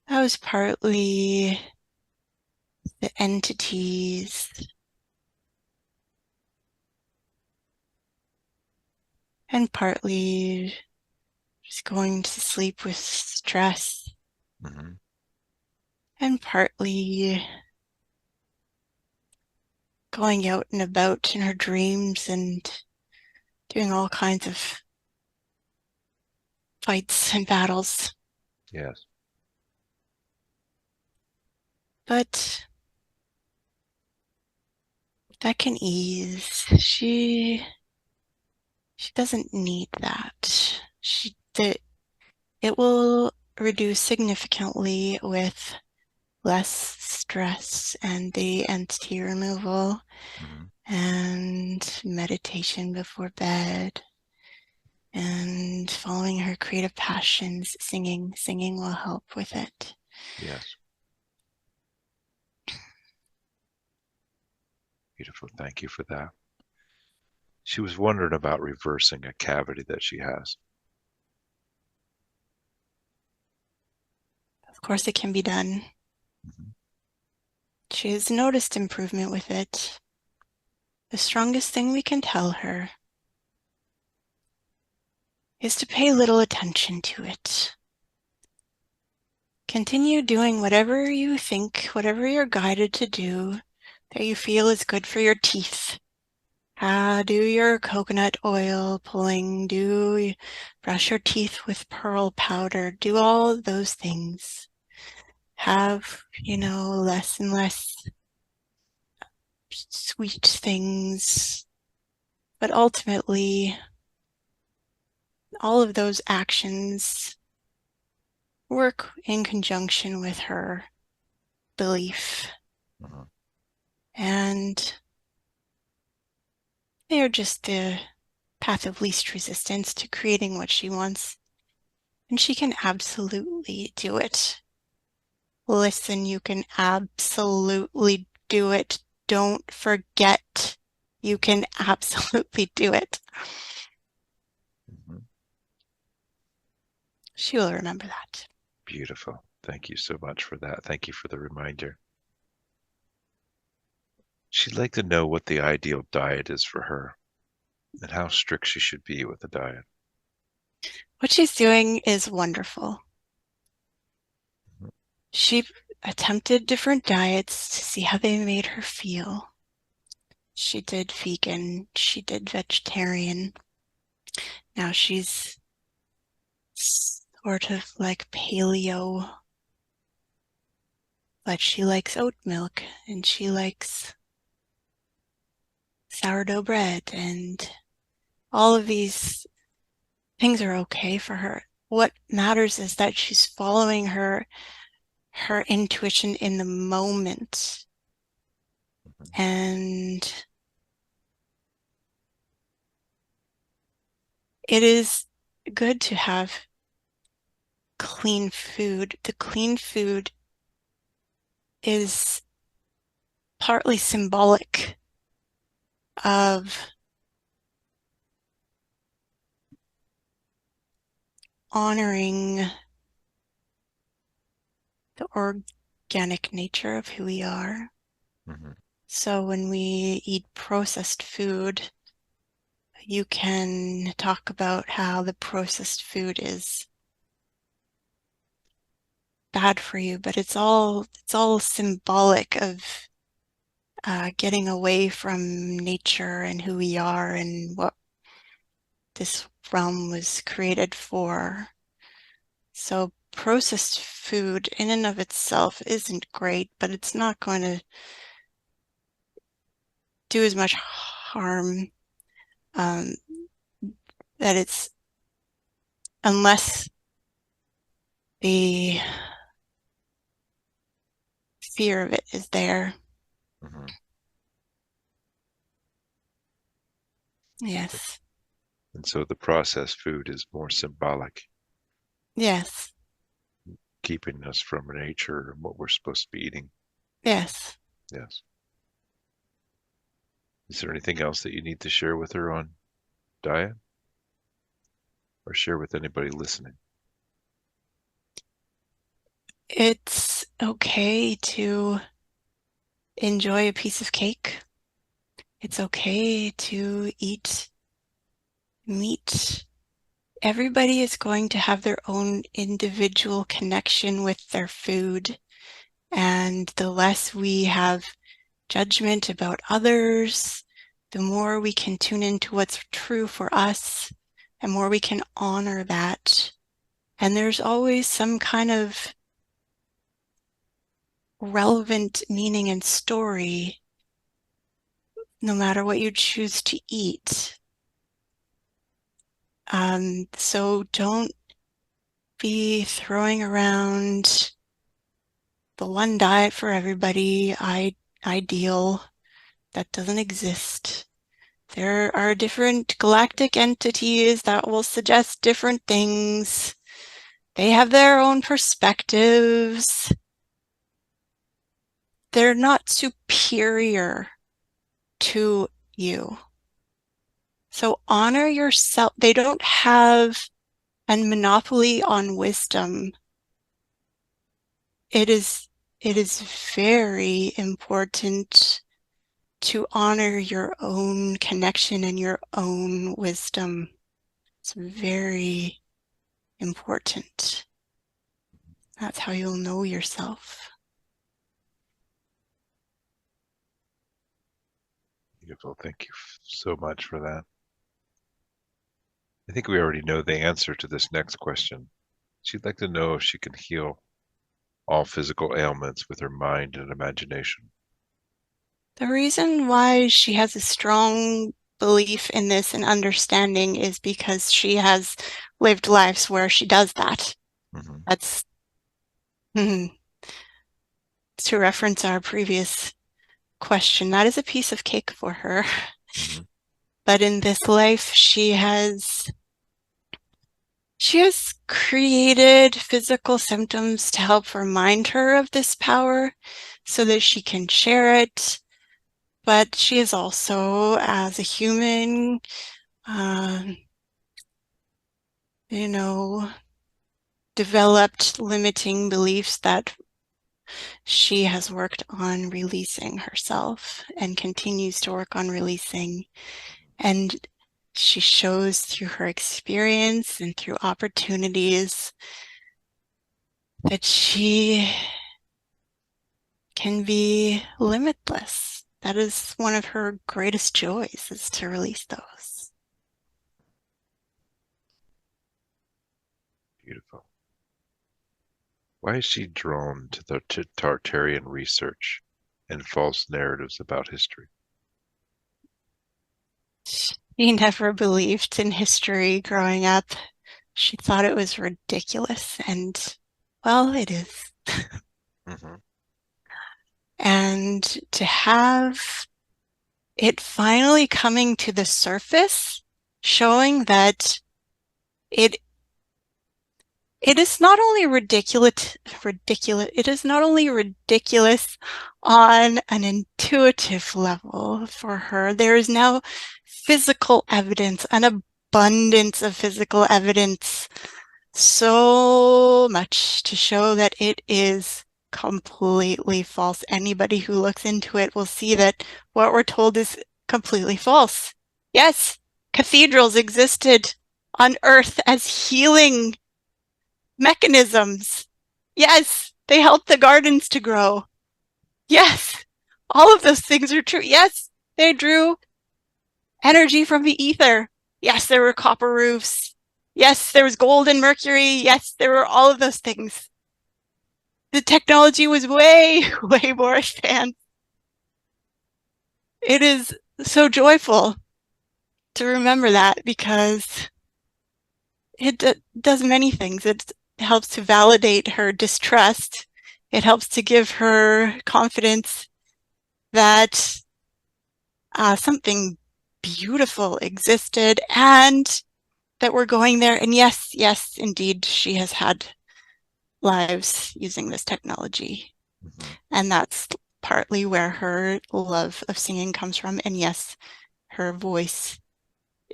B: That was partly the entities, and partly just going to sleep with stress,
A: Mm-hmm.
B: and partly going out and about in her dreams and doing all kinds of fights and battles.
A: Yes.
B: But that can ease. She doesn't need that. It will reduce significantly with less stress and the entity removal
A: Mm-hmm.
B: and meditation before bed. and following her creative passions, singing. Singing will help with it.
A: Yes. Beautiful. Thank you for that. She was wondering about reversing a cavity that she has.
B: Of course, it can be done.
A: Mhm.
B: She has noticed improvement with it. The strongest thing we can tell her is to pay little attention to it. Continue doing whatever you think, whatever you're guided to do that you feel is good for your teeth. Do your coconut oil pulling, brush your teeth with pearl powder, do all of those things. Have, less and less sweet things. But ultimately, all of those actions work in conjunction with her belief.
A: Mhm.
B: And they are just the path of least resistance to creating what she wants. And she can absolutely do it. Listen, you can absolutely do it. Don't forget, you can absolutely do it.
A: Mhm.
B: She will remember that.
A: Beautiful. Thank you so much for that. Thank you for the reminder. She'd like to know what the ideal diet is for her and how strict she should be with the diet.
B: What she's doing is wonderful.
A: Mhm.
B: She attempted different diets to see how they made her feel. She did vegan, she did vegetarian. Now she's sort of like paleo, but she likes oat milk and she likes sourdough bread, and all of these things are okay for her. What matters is that she's following her intuition in the moment.
A: Mhm.
B: And it is good to have clean food. The clean food is partly symbolic of honoring the organic nature of who we are.
A: Mhm.
B: So when we eat processed food, you can talk about how the processed food is bad for you, but it's all symbolic of getting away from nature and who we are and what this realm was created for. So processed food in and of itself isn't great, but it's not going to do as much harm, um, that it's, unless the fear of it is there.
A: Mhm.
B: Yes.
A: And so the processed food is more symbolic,
B: Yes.
A: keeping us from nature and what we're supposed to be eating.
B: Yes.
A: Yes. Is there anything else that you need to share with her on diet or share with anybody listening?
B: It's okay to enjoy a piece of cake. It's okay to eat meat. Everybody is going to have their own individual connection with their food. And the less we have judgment about others, the more we can tune into what's true for us, and more we can honor that. And there's always some kind of relevant meaning and story, no matter what you choose to eat. So don't be throwing around the one diet for everybody ideal that doesn't exist. There are different galactic entities that will suggest different things. They have their own perspectives. They're not superior to you. So honor yourself. They don't have a monopoly on wisdom. It is very important to honor your own connection and your own wisdom. It's very important. That's how you'll know yourself.
A: Beautiful. Thank you so much for that. I think we already know the answer to this next question. She'd like to know if she can heal all physical ailments with her mind and imagination.
B: The reason why she has a strong belief in this and understanding is because she has lived lives where she does that.
A: Mm-hmm.
B: That's to reference our previous question. That is a piece of cake for her.
A: Mm-hmm.
B: But in this life, she has created physical symptoms to help remind her of this power so that she can share it. But she is also, as a human, developed limiting beliefs that she has worked on releasing herself and continues to work on releasing. And she shows through her experience and through opportunities that she can be limitless. That is one of her greatest joys, is to release those.
A: Beautiful. Why is she drawn to the Tartarian research and false narratives about history?
B: She never believed in history growing up. She thought it was ridiculous, and, well, it is.
A: Mm-hmm.
B: And to have it finally coming to the surface, showing that it is not only ridiculous, it is not only ridiculous on an intuitive level for her. There is now physical evidence, an abundance of physical evidence, so much to show that it is completely false. Anybody who looks into it will see that what we're told is completely false. Yes, cathedrals existed on Earth as healing mechanisms. Yes, they help the gardens to grow. Yes, all of those things are true. Yes, they drew energy from the ether. Yes, there were copper roofs. Yes, there was gold and mercury. Yes, there were all of those things. The technology was way, way more advanced. It is so joyful to remember that because it does many things. It helps to validate her distrust. It helps to give her confidence that something beautiful existed and that we're going there. And yes, yes, indeed, she has had lives using this technology. Mm-hmm. And that's partly where her love of singing comes from. And yes, her voice.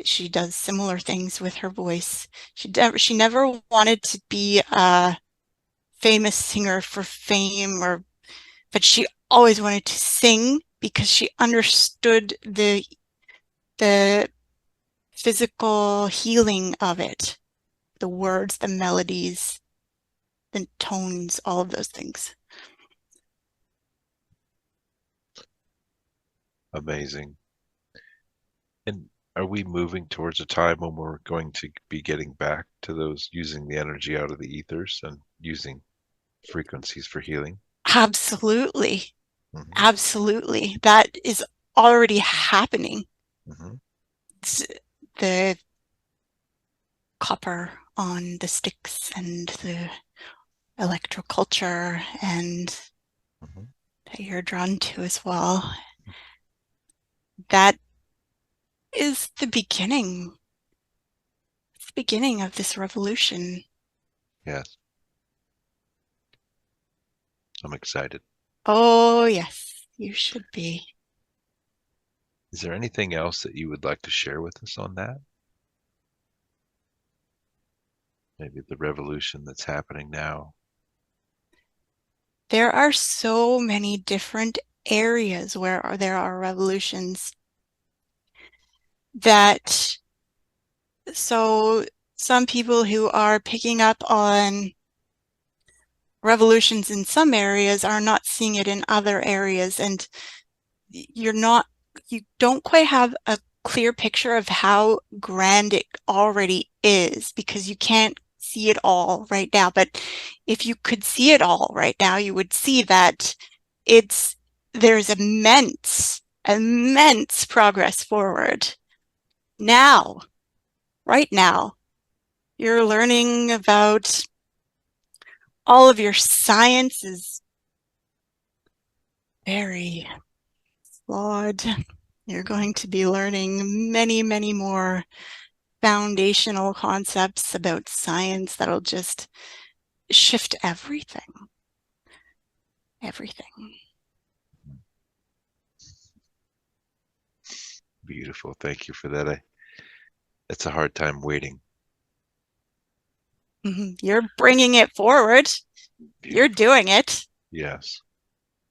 B: She does similar things with her voice. She never wanted to be a famous singer for fame, but she always wanted to sing because she understood the physical healing of it, the words, the melodies, the tones, all of those things.
A: Amazing. And are we moving towards a time when we're going to be getting back to those using the energy out of the ethers and using frequencies for healing?
B: Absolutely.
A: Mm-hmm.
B: Absolutely. That is already happening.
A: Mm-hmm.
B: The copper on the sticks and the electroculture and
A: Mm-hmm.
B: that you're drawn to as well. That is the beginning. It's the beginning of this revolution.
A: Yes, I'm excited.
B: Oh, yes, you should be.
A: Is there anything else that you would like to share with us on that? Maybe the revolution that's happening now.
B: There are so many different areas where there are revolutions that so some people who are picking up on revolutions in some areas are not seeing it in other areas, and you don't quite have a clear picture of how grand it already is because you can't see it all right now. But if you could see it all right now, you would see that it's there's immense progress forward. Now, right now, you're learning about all of your science is very flawed. You're going to be learning many more foundational concepts about science that'll just shift everything. Everything.
A: Beautiful. Thank you for that. It's a hard time waiting.
B: You're bringing it forward. You're
A: Beautiful.
B: doing it.
A: Yes.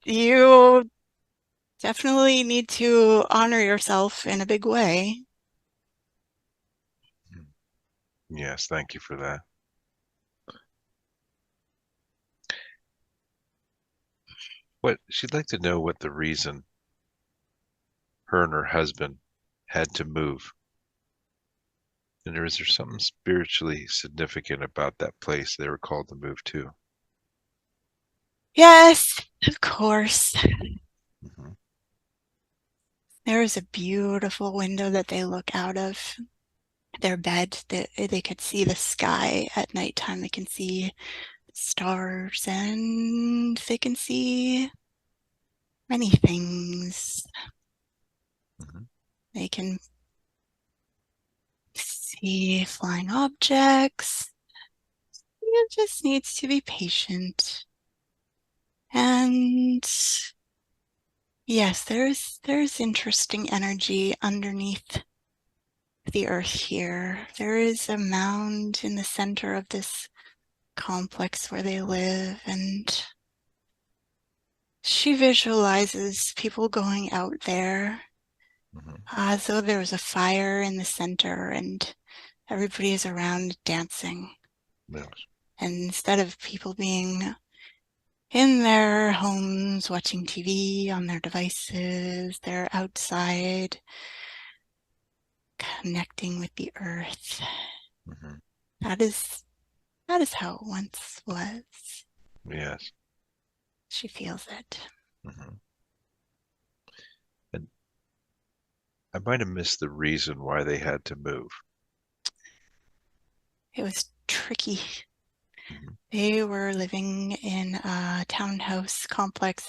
B: You definitely need to honor yourself in a big way.
A: Yes, thank you for that. What she'd like to know what the reason her and her husband had to move. And is there something spiritually significant about that place they were called to move to?
B: Yes, of course.
A: Hmm.
B: There is a beautiful window that they look out of their bed. They could see the sky at nighttime. They can see stars and they can see many things.
A: Hmm.
B: They can see flying objects. It just needs to be patient. And yes, there's interesting energy underneath the earth here. There is a mound in the center of this complex where they live, and she visualizes people going out there
A: Hmm.
B: as though there was a fire in the center and everybody is around dancing.
A: Yes.
B: And instead of people being in their homes watching TV on their devices, they're outside connecting with the earth.
A: Hmm.
B: That is how it once was.
A: Yes.
B: She feels it.
A: Hmm. And I might have missed the reason why they had to move.
B: It was tricky.
A: Hmm.
B: They were living in a townhouse complex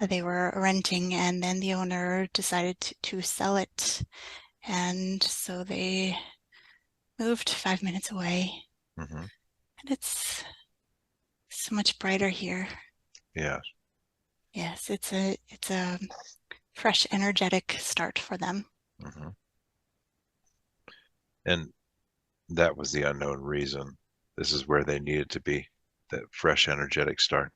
B: they were renting, and then the owner decided to sell it. And so they moved 5 minutes away.
A: Hmm.
B: And it's so much brighter here.
A: Yes.
B: Yes, it's a fresh, energetic start for them.
A: Hmm. And that was the unknown reason. This is where they needed to be, that fresh, energetic start.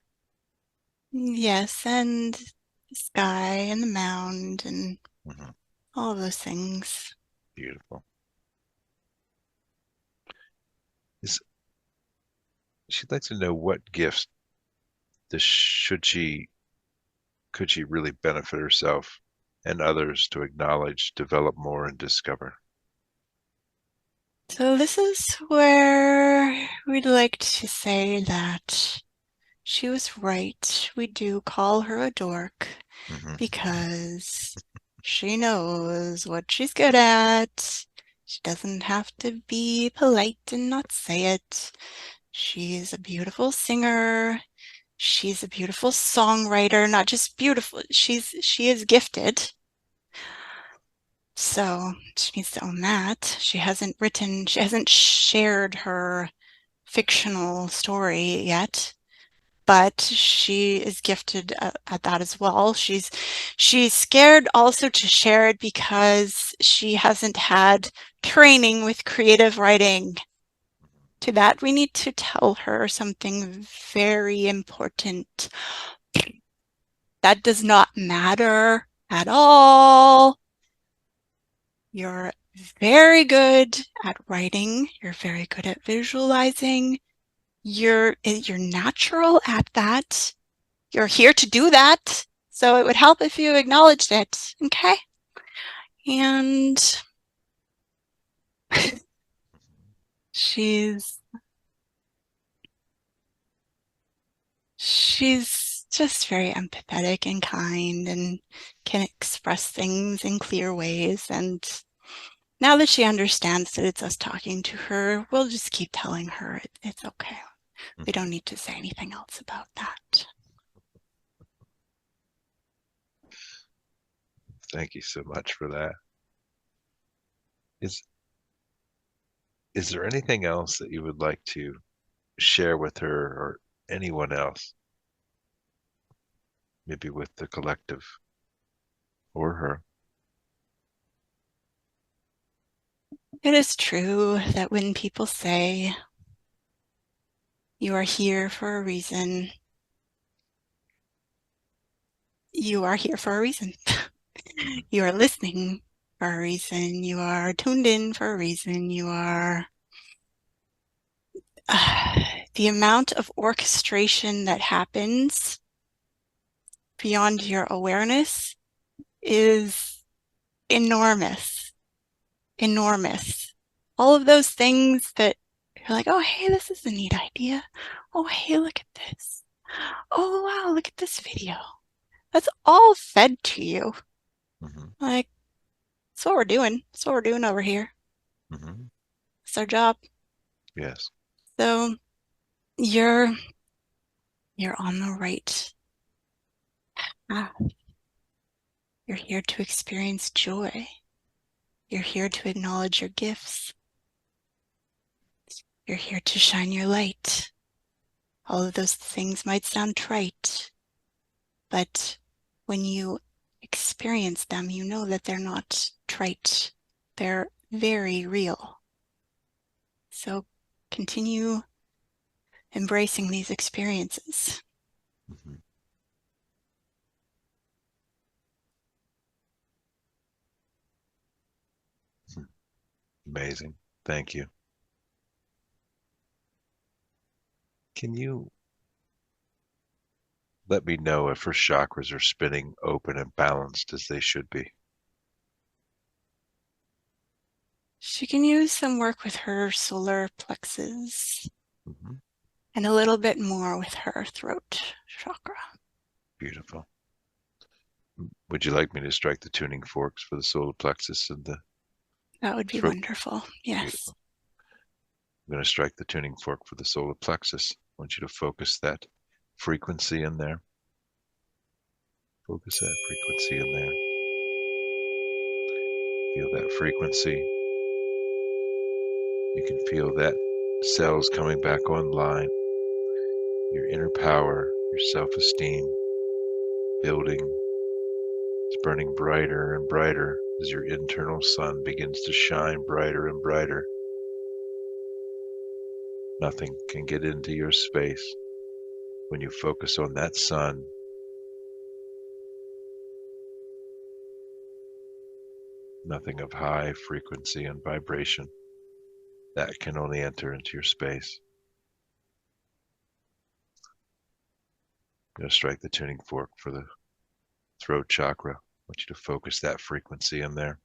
B: Yes, and the sky and the mound and
A: Hmm.
B: all of those things.
A: Beautiful. Is, she'd like to know what gifts this should she could she really benefit herself and others to acknowledge, develop more, and discover?
B: So this is where we'd like to say that she was right. We do call her a dork
A: Hmm.
B: because she knows what she's good at. She doesn't have to be polite and not say it. She's a beautiful singer. She's a beautiful songwriter, not just beautiful. She is gifted. So she needs to own that. She hasn't shared her fictional story yet, but she is gifted at that as well. She's scared also to share it because she hasn't had training with creative writing. To that, we need to tell her something very important. That does not matter at all. You're very good at writing. You're very good at visualizing. You're natural at that. You're here to do that. So it would help if you acknowledged it. Okay? And she's just very empathetic and kind and can express things in clear ways. And now that she understands that it's us talking to her, we'll just keep telling her it's okay. We don't need to say anything else about that.
A: Thank you so much for that. Is there anything else that you would like to share with her or anyone else? Maybe with the collective or her.
B: It is true that when people say you are here for a reason, you are here for a reason. You are listening for a reason. You are tuned in for a reason. You are the amount of orchestration that happens beyond your awareness is enormous. Enormous. All of those things that you're like, oh, hey, this is a neat idea. Oh, hey, look at this. Oh, wow, look at this video. That's all fed to you.
A: Mm-hmm.
B: Like, that's what we're doing. That's what we're doing over here.
A: Mm-hmm.
B: It's our job.
A: Yes.
B: So you're on the right path. You're here to experience joy. You're here to acknowledge your gifts. You're here to shine your light. All of those things might sound trite, but when you experience them, you know that they're not trite. They're very real. So continue embracing these experiences.
A: Mm-hmm. Amazing. Thank you. Can you let me know if her chakras are spinning open and balanced as they should be?
B: She can use some work with her solar plexus
A: Mm-hmm.
B: and a little bit more with her throat chakra.
A: Beautiful. Would you like me to strike the tuning forks for the solar plexus and the
B: That would be
A: throat?
B: wonderful. Yes.
A: Beautiful. I'm going to strike the tuning fork for the solar plexus. I want you to focus that frequency in there. Focus that frequency in there. Feel that frequency. You can feel that cells coming back online. Your inner power, your self-esteem building. It's burning brighter and brighter as your internal sun begins to shine brighter and brighter. Nothing can get into your space when you focus on that sun. Nothing of high frequency and vibration that can only enter into your space. I'm going to strike the tuning fork for the throat chakra. I want you to focus that frequency in there.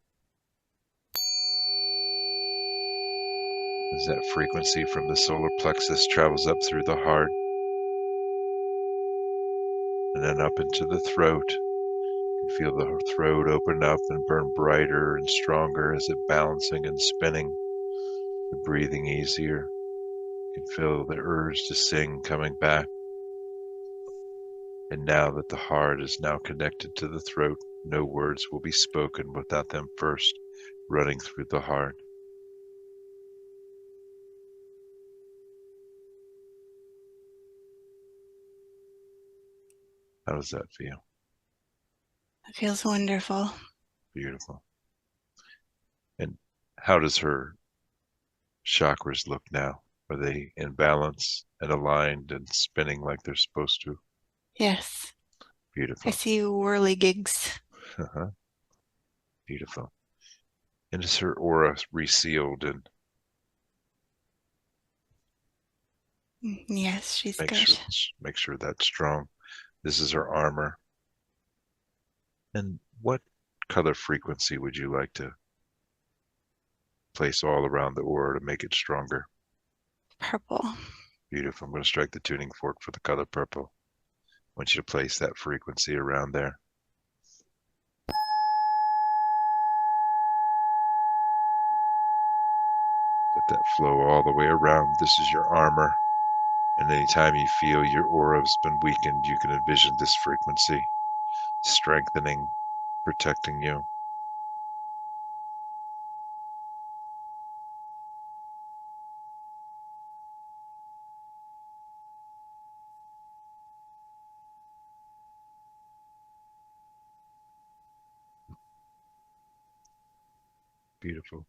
A: As that frequency from the solar plexus travels up through the heart and then up into the throat. You can feel the throat open up and burn brighter and stronger as it balancing and spinning. You're breathing easier. You can feel the urge to sing coming back. And now that the heart is now connected to the throat, no words will be spoken without them first running through the heart. How does that feel?
B: It feels wonderful.
A: Beautiful. And how does her chakras look now? Are they in balance and aligned and spinning like they're supposed to?
B: Yes. I
A: Beautiful.
B: see whirligigs.
A: Beautiful. And is her aura resealed and
B: Yes, she's good.
A: make sure that's strong. This is her armor. And what color frequency would you like to place all around the aura to make it stronger?
B: Purple.
A: Beautiful. I'm going to strike the tuning fork for the color purple. I want you to place that frequency around there. Let that flow all the way around. This is your armor. And anytime you feel your aura has been weakened, you can envision this frequency strengthening, protecting you. Beautiful.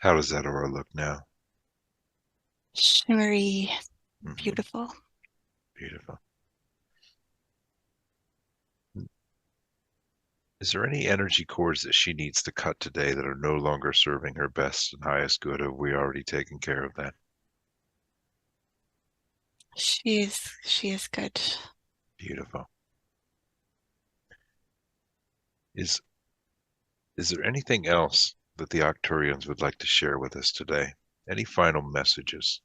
A: How does that aura look now?
B: Shimmery. Beautiful.
A: Beautiful. Is there any energy cords that she needs to cut today that are no longer serving her best and highest good? Have we already taken care of that?
B: She is good.
A: Beautiful. Is there anything else that the Arcturians would like to share with us today? Any final messages?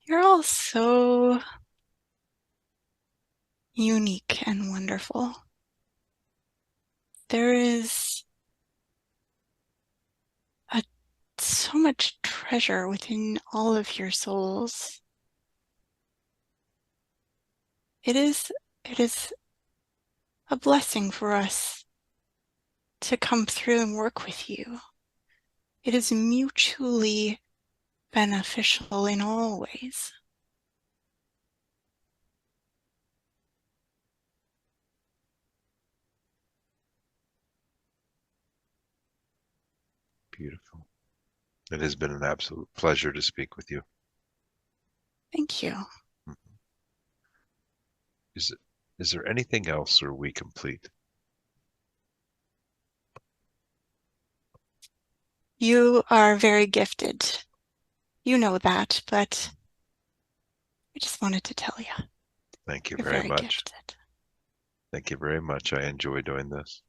B: You're all so unique and wonderful. There is so much treasure within all of your souls. It is a blessing for us to come through and work with you. It is mutually beneficial in all ways.
A: Beautiful. It has been an absolute pleasure to speak with you.
B: Thank you.
A: Is there anything else, or are we complete?
B: You are very gifted. You know that, but I just wanted to tell you.
A: Thank you
B: You're
A: very
B: very
A: much.
B: gifted.
A: Thank you very much. I enjoy doing this.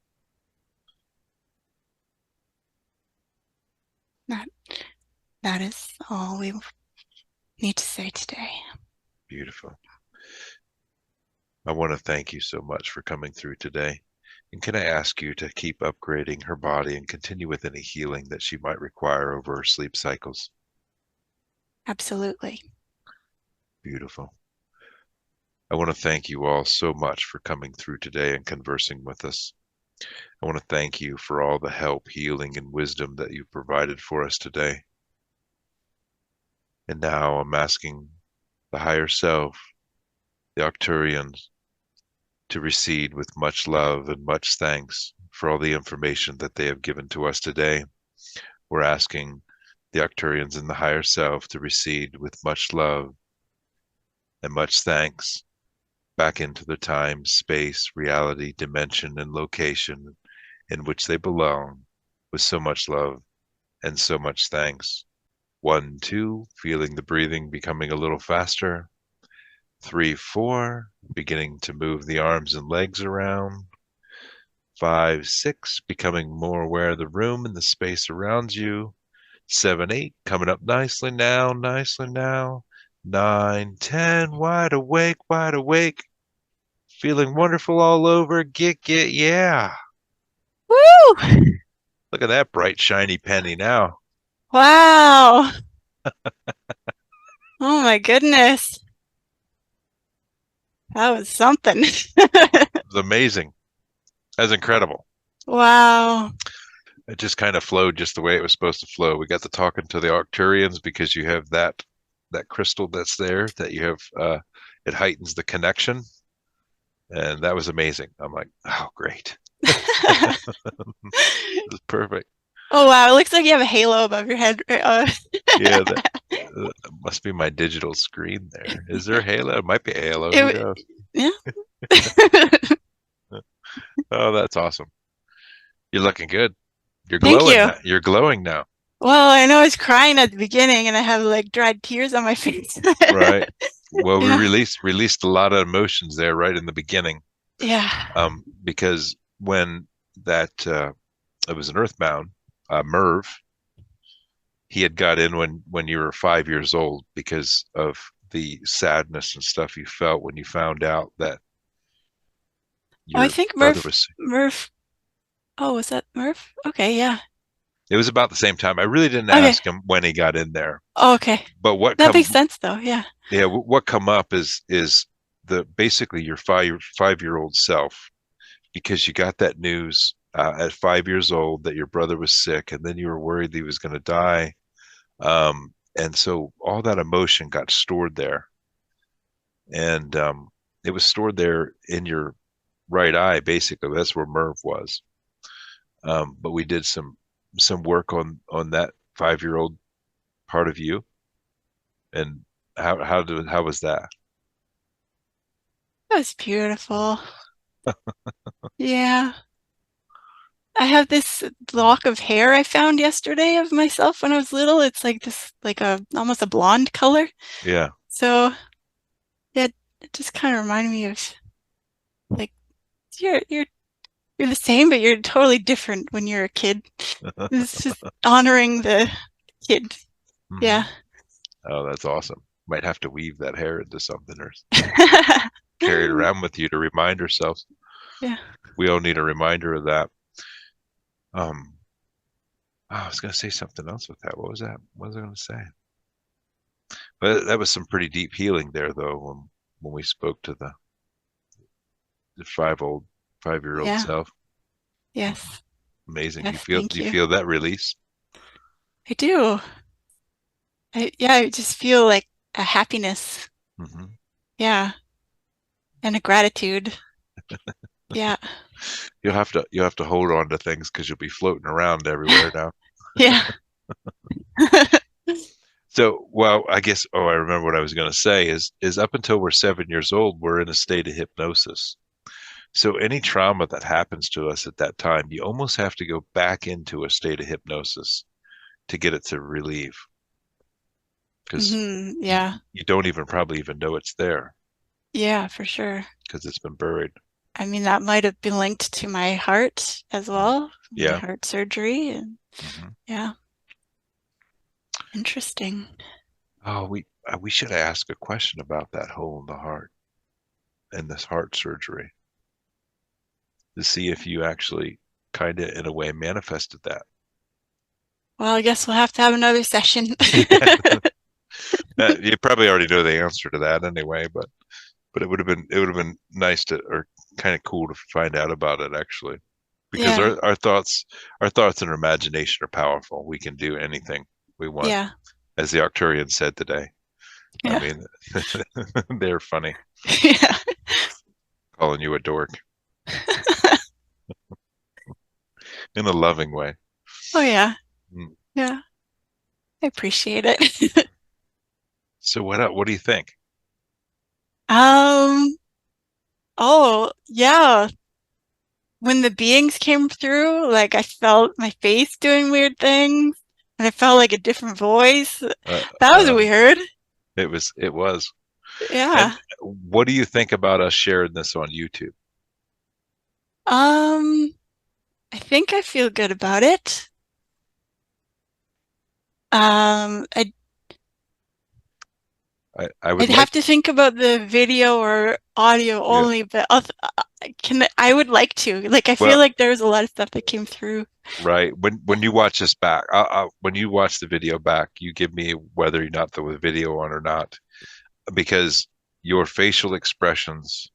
B: That is all we need to say today.
A: Beautiful. I want to thank you so much for coming through today. And can I ask you to keep upgrading her body and continue with any healing that she might require over her sleep cycles?
B: Absolutely.
A: Beautiful. I want to thank you all so much for coming through today and conversing with us. I want to thank you for all the help, healing, and wisdom that you provided for us today. And now I'm asking the higher self, the Arcturians, to recede with much love and much thanks for all the information that they have given to us today. We're asking the Arcturians and the higher self to recede with much love and much thanks back into the time, space, reality, dimension, and location in which they belong, with so much love and so much thanks. 1, 2, feeling the breathing becoming a little faster. 3, 4, beginning to move the arms and legs around. 5, 6, becoming more aware of the room and the space around you. 7, 8, coming up nicely now, nicely now. 9, 10, wide awake, feeling wonderful all over. Get, yeah.
B: Woo!
A: Look at that bright, shiny penny now.
B: Wow. Oh my goodness. That was something.
A: It's amazing. That's incredible.
B: Wow.
A: It just kind of flowed just the way it was supposed to flow. We got to talking to the Arcturians because you have that crystal that's there that you have it heightens the connection, and that was amazing. I'm like, oh great. This is perfect.
B: Oh wow, it looks like you have a halo above your head.
A: Yeah, that must be my digital screen there. Is there a halo? It might be a halo. Who
B: It,
A: knows?
B: yeah.
A: Oh, that's awesome. You're looking good. You're
B: Thank
A: glowing
B: you.
A: now. You're glowing now.
B: Well, I know I was crying at the beginning and I have like dried tears on my face.
A: Right. Well, we
B: Yeah.
A: released a lot of emotions there right in the beginning.
B: Yeah.
A: Because when that it was an Earthbound, Merv, he had got in when you were 5 years old because of the sadness and stuff you felt when you found out that
B: Oh, I
A: your
B: think
A: brother was.
B: Murph. Oh, was that Murph? Okay, yeah.
A: It was about the same time. I really didn't
B: Okay.
A: ask him when he got in there,
B: Oh, okay.
A: but
B: That makes sense though. Yeah.
A: yeah, what come up is the basically your 5 year old self because you got that news at 5 years old that your brother was sick, and then you were worried that he was going to die. And so all that emotion got stored there, and it was stored there in your right eye. Basically, that's where Merv was. But we did some work on that 5 year old part of you, and how was that?
B: That was beautiful. Yeah. I have this lock of hair I found yesterday of myself when I was little. It's like this, like a almost a blonde color.
A: Yeah.
B: So yeah, it just kind of reminded me of like you're you're you're the same, but you're totally different when you're a kid. It's just honoring the kid.
A: Hmm.
B: Yeah.
A: Oh, that's awesome. Might have to weave that hair into something or carry it around with you to remind ourselves.
B: Yeah.
A: We all need a reminder of that. Um, I was going to say something else with that. What was that? What was I going to say? But that was some pretty deep healing there, though, when we spoke to the 5-year old
B: Yeah.
A: self.
B: Yes.
A: Amazing.
B: Yes.
A: Do
B: Thank
A: you
B: you.
A: feel that release?
B: I do. I just feel like a happiness.
A: Hmm.
B: Yeah. And a gratitude. Yeah.
A: You'll have to hold on to things because you'll be floating around everywhere now.
B: Yeah.
A: So, well, I guess. Oh, I remember what I was going to say is up until we're 7 years old, we're in a state of hypnosis. So any trauma that happens to us at that time, you almost have to go back into a state of hypnosis to get it to relieve because you,
B: Yeah.
A: you don't even probably even know it's there
B: Yeah, for sure.
A: because it's been buried.
B: I mean, that might have been linked to my heart as
A: Mm.
B: well, my
A: Yeah.
B: heart surgery. And
A: Hmm.
B: yeah, interesting.
A: Oh, we should ask a question about that hole in the heart and this heart surgery to see if you actually kind of in a way manifested that.
B: Well, I guess we'll have to have another session.
A: You probably already know the answer to that anyway, but it would have been nice to or kind of cool to find out about it actually because
B: Yeah.
A: our thoughts and our imagination are powerful. We can do anything we want,
B: Yeah.
A: as the Arcturian said today. I
B: Yeah.
A: mean, they're funny,
B: Yeah.
A: calling you a dork in a loving way.
B: Oh, yeah.
A: Mm.
B: Yeah. I appreciate it.
A: So what do you think?
B: Um, oh, yeah. When the beings came through, like I felt my face doing weird things and I felt like a different voice.
A: Uh,
B: That was
A: uh,
B: weird.
A: it was. And
B: Yeah.
A: what do you think about us sharing this on YouTube?
B: Um, I think I feel good about it. I
A: I would
B: I'd
A: like,
B: have to think about the video or audio
A: yeah,
B: only, but I would like to. Like I feel
A: well,
B: like there was a lot of stuff that came through.
A: right. When you watch this back, when you watch the video back, you give me whether or not the video on or not, because your facial expressions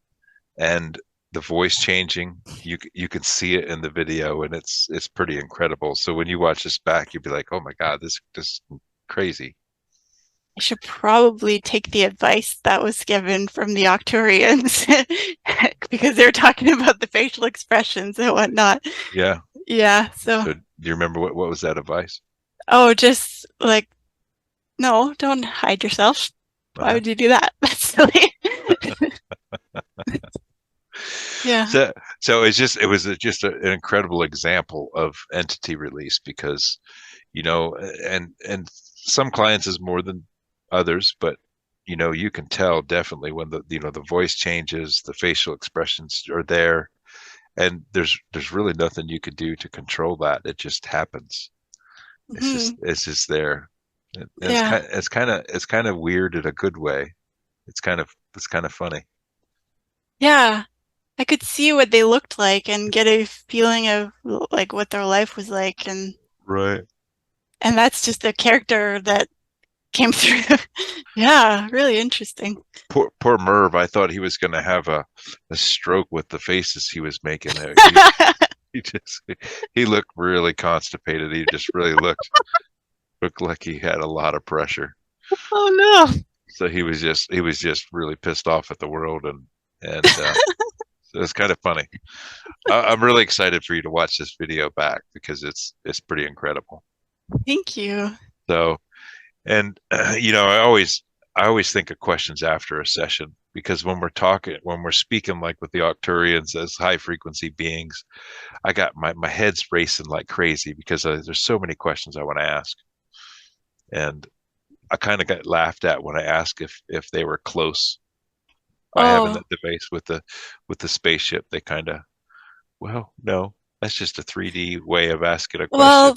A: and the voice changing. You can see it in the video, and it's pretty incredible. So when you watch this back, you'll be like, "Oh my God, this is crazy."
B: I should probably take the advice that was given from the Arcturians because they're talking about the facial expressions and whatnot.
A: Yeah.
B: Yeah, so
A: So do you remember what was that advice?
B: oh, just like no, don't hide yourself. Why
A: Uh-huh.
B: would you do that? That's silly. Yeah.
A: So it was just an incredible example of entity release because and some clients is more than others, but you can tell definitely when the voice changes, the facial expressions are there, and there's really nothing you could do to control that. It just happens.
B: Hmm.
A: It's just there. And
B: Yeah.
A: it's kind of weird in a good way. It's kind of funny.
B: Yeah. I could see what they looked like and get a feeling of like what their life was like
A: Right.
B: and that's just a character that came through. Yeah, really interesting.
A: Poor Merv, I thought he was going to have a stroke with the faces he was making. He just he looked really constipated. He just really looked like he had a lot of pressure.
B: Oh no.
A: So he was just really pissed off at the world, and so it's kind of funny. I'm really excited for you to watch this video back because it's pretty incredible.
B: Thank you.
A: So and I always think of questions after a session because when we're speaking like with the Arcturians as high frequency beings, I got my head's racing like crazy because there's so many questions I want to ask, and I kind of got laughed at when I asked if they were close by having
B: Oh,
A: that device with the spaceship. They kind of, well, no, that's just a 3D way of asking a question.
B: well,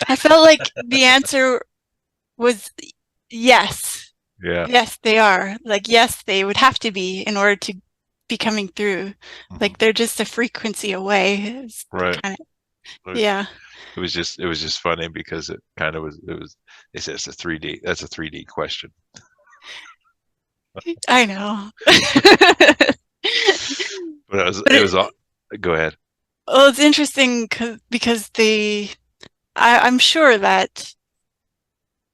B: I felt like the answer was yes.
A: Yeah.
B: Yes, they are. Like, yes, they would have to be in order to be coming through.
A: Hmm.
B: Like, they're just a frequency away. It's
A: Right.
B: kind of,
A: Right.
B: yeah,
A: It was just funny because it kind of was it was they said it's a 3D, that's a 3D question.
B: I know.
A: But
B: But
A: it was all, go ahead.
B: well, it's interesting because I'm sure that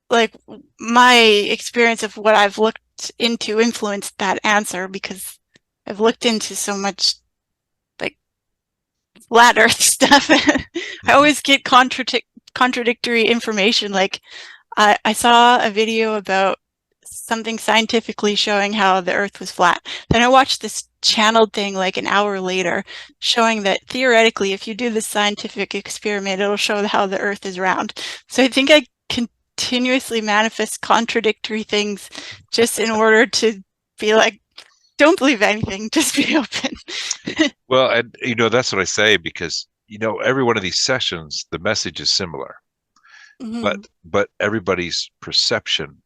B: like my experience of what I've looked into influenced that answer because I've looked into so much like flat earth stuff. I
A: Hmm.
B: always get contradictory information. Like I saw a video about something scientifically showing how the earth was flat. Then I watched this channeled thing like an hour later showing that theoretically if you do this scientific experiment it'll show how the earth is round. So I think I continuously manifest contradictory things just in order to be like don't believe anything, just be open.
A: Well, and that's what I say because every one of these sessions the message is similar,
B: Mm-hmm.
A: but everybody's perception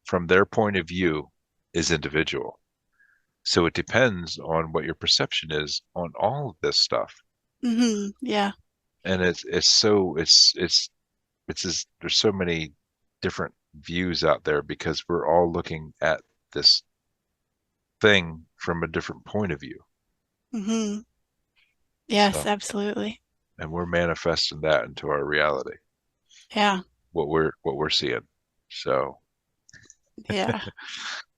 A: from their point of view is individual. So it depends on what your perception is on all of this stuff.
B: Mm-hmm. Yeah.
A: And it's just, there's so many different views out there because we're all looking at this thing from a different point of view.
B: Mm-hmm. Yes,
A: So,
B: absolutely.
A: and we're manifesting that into our reality,
B: Yeah.
A: what we're seeing. So,
B: Yeah.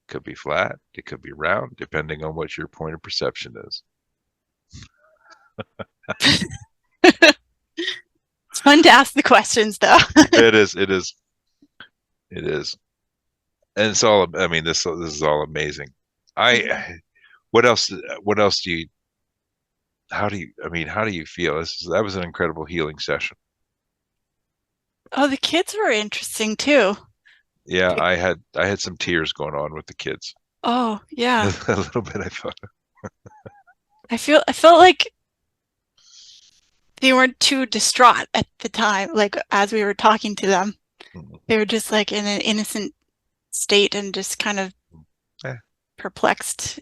A: could be flat, it could be round, depending on what your point of perception is.
B: It's fun to ask the questions though.
A: It is, it is, it is, and it's all. I mean, this is all amazing.
B: Mhm.
A: I what else? What else do you? How do you? I mean, how do you feel? That was an incredible healing session.
B: Oh, the kids were interesting too.
A: Yeah, I had some tears going on with the kids.
B: Oh, yeah.
A: A little bit, I thought.
B: I felt like they weren't too distraught at the time, like as we were talking to them. They were just like in an innocent state and just kind of
A: Eh,
B: perplexed.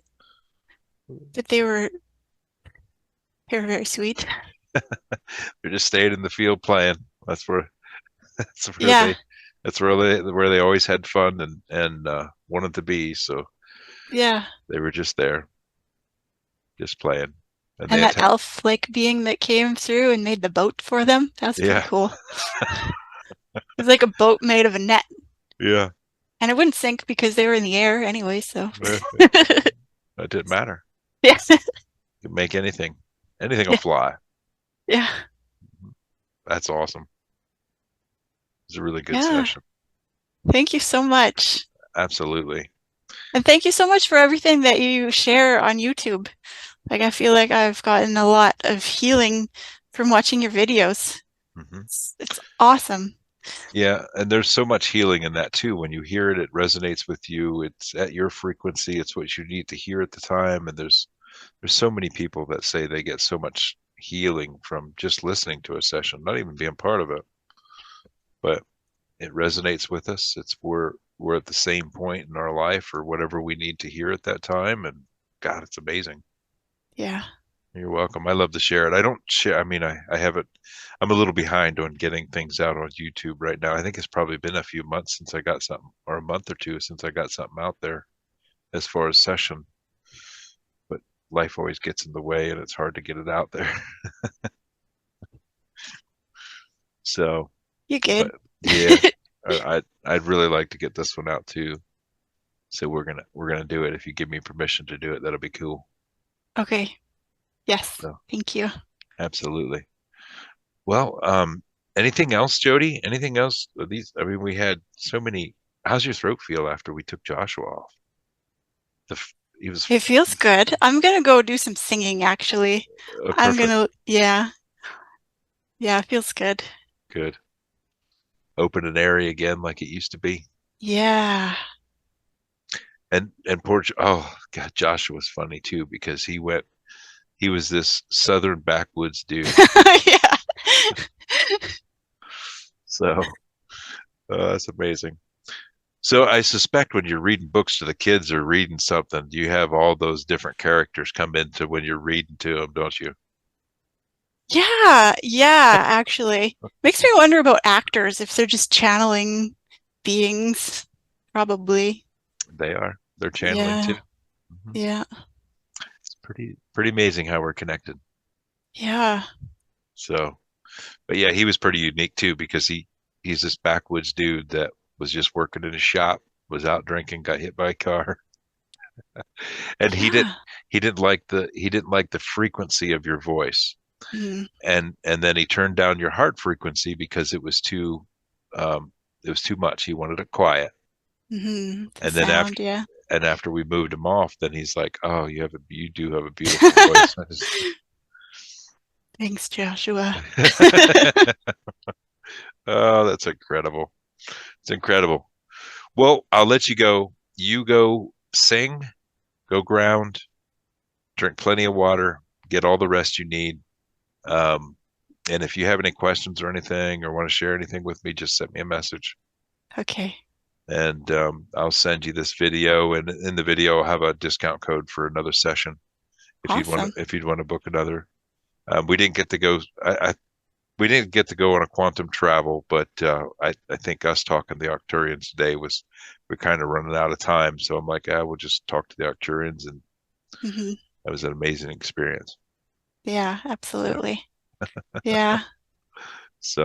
B: But they were very sweet.
A: they're just staying in the field playing. That's where that's where
B: Yeah.
A: where they always had fun and wanted to be. So
B: Yeah.
A: they were just there, just playing. And
B: And
A: they
B: that
A: attack.
B: elf-like being that came through and made the boat for them, that was pretty
A: Yeah,
B: cool. It was like a boat made of a net.
A: yeah.
B: And it wouldn't sink because they were in the air anyway, so.
A: That didn't matter.
B: Yeah.
A: You can make anything. Anything will
B: Yeah.
A: fly.
B: Yeah.
A: That's awesome. It's a really good
B: Yeah.
A: session.
B: Thank you so much.
A: Absolutely.
B: And thank you so much for everything that you share on YouTube. Like, I feel like I've gotten a lot of healing from watching your videos.
A: Hmm.
B: It's awesome.
A: Yeah, and there's so much healing in that too. When you hear it, it resonates with you. It's at your frequency. It's what you need to hear at the time. And there's so many people that say they get so much healing from just listening to a session, not even being part of it. But it resonates with us. It's we're at the same point in our life or whatever we need to hear at that time. And God, it's amazing.
B: Yeah.
A: You're welcome. I love to share it. I don't share. I mean, I haven't. I'm a little behind on getting things out on YouTube right now. I think it's probably been a few months since I got something, or a month or two since I got something out there as far as session. But life always gets in the way, and it's hard to get it out there. So,
B: You
A: but
B: good?
A: yeah, I'd really like to get this one out too. So we're gonna do it. If you give me permission to do it, that'll be cool.
B: Okay. Yes.
A: So
B: Thank you.
A: absolutely. Well, anything else, Jody? Anything else? These, I mean, we had so many. How's your throat feel after we took Joshua off? He was
B: It feels good. I'm gonna go do some singing actually.
A: perfect.
B: Yeah. Yeah, it feels good.
A: Good. Open and airy again, like it used to be.
B: Yeah.
A: And poor, oh God, Joshua was funny too because he went. He was this southern backwoods dude.
B: Yeah.
A: So that's amazing. So I suspect when you're reading books to the kids or reading something, you have all those different characters come into when you're reading to them, don't you?
B: Yeah, yeah, actually. Makes me wonder about actors if they're just channeling beings. Probably.
A: They are. They're channeling
B: Yeah,
A: too. Hmm.
B: yeah,
A: It's pretty amazing how we're connected.
B: yeah.
A: So, but yeah, he was pretty unique too because he's this backwoods dude that was just working in a shop, was out drinking, got hit by a car, and
B: Yeah.
A: he didn't like the frequency of your voice,
B: Mm,
A: and then he turned down your heart frequency because um, it was too much. He wanted it quiet,
B: the
A: and then
B: sound, yeah.
A: after we moved him off, then he's like, "Oh, you do have a beautiful voice."
B: Thanks, Joshua.
A: Oh, that's incredible. It's incredible. Well, I'll let you go. You go sing, go ground, drink plenty of water, get all the rest you need. Um, and if you have any questions or anything or want to share anything with me, just send me a message
B: Okay.
A: and I'll send you this video. And in the video, I'll have a discount code for another session
B: Awesome.
A: if you'd want to book another. We didn't get to go. We didn't get to go on a quantum travel, but I think us talking the Arcturians today was we're kind of running out of time. So I'm like, we'll just talk to the Arcturians, and
B: Hmm.
A: that was an amazing experience.
B: Yeah,
A: So,
B: absolutely. Yeah.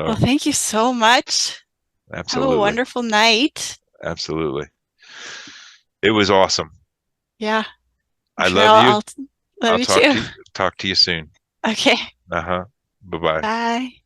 B: Well,
A: so
B: thank you so much. Have a
A: absolutely,
B: wonderful night.
A: absolutely, it was awesome.
B: Yeah. I'm
A: I
B: sure
A: love you.
B: I'll love
A: I'll
B: you too.
A: talk to you soon.
B: Okay.
A: Uh huh. Bye bye.
B: Bye.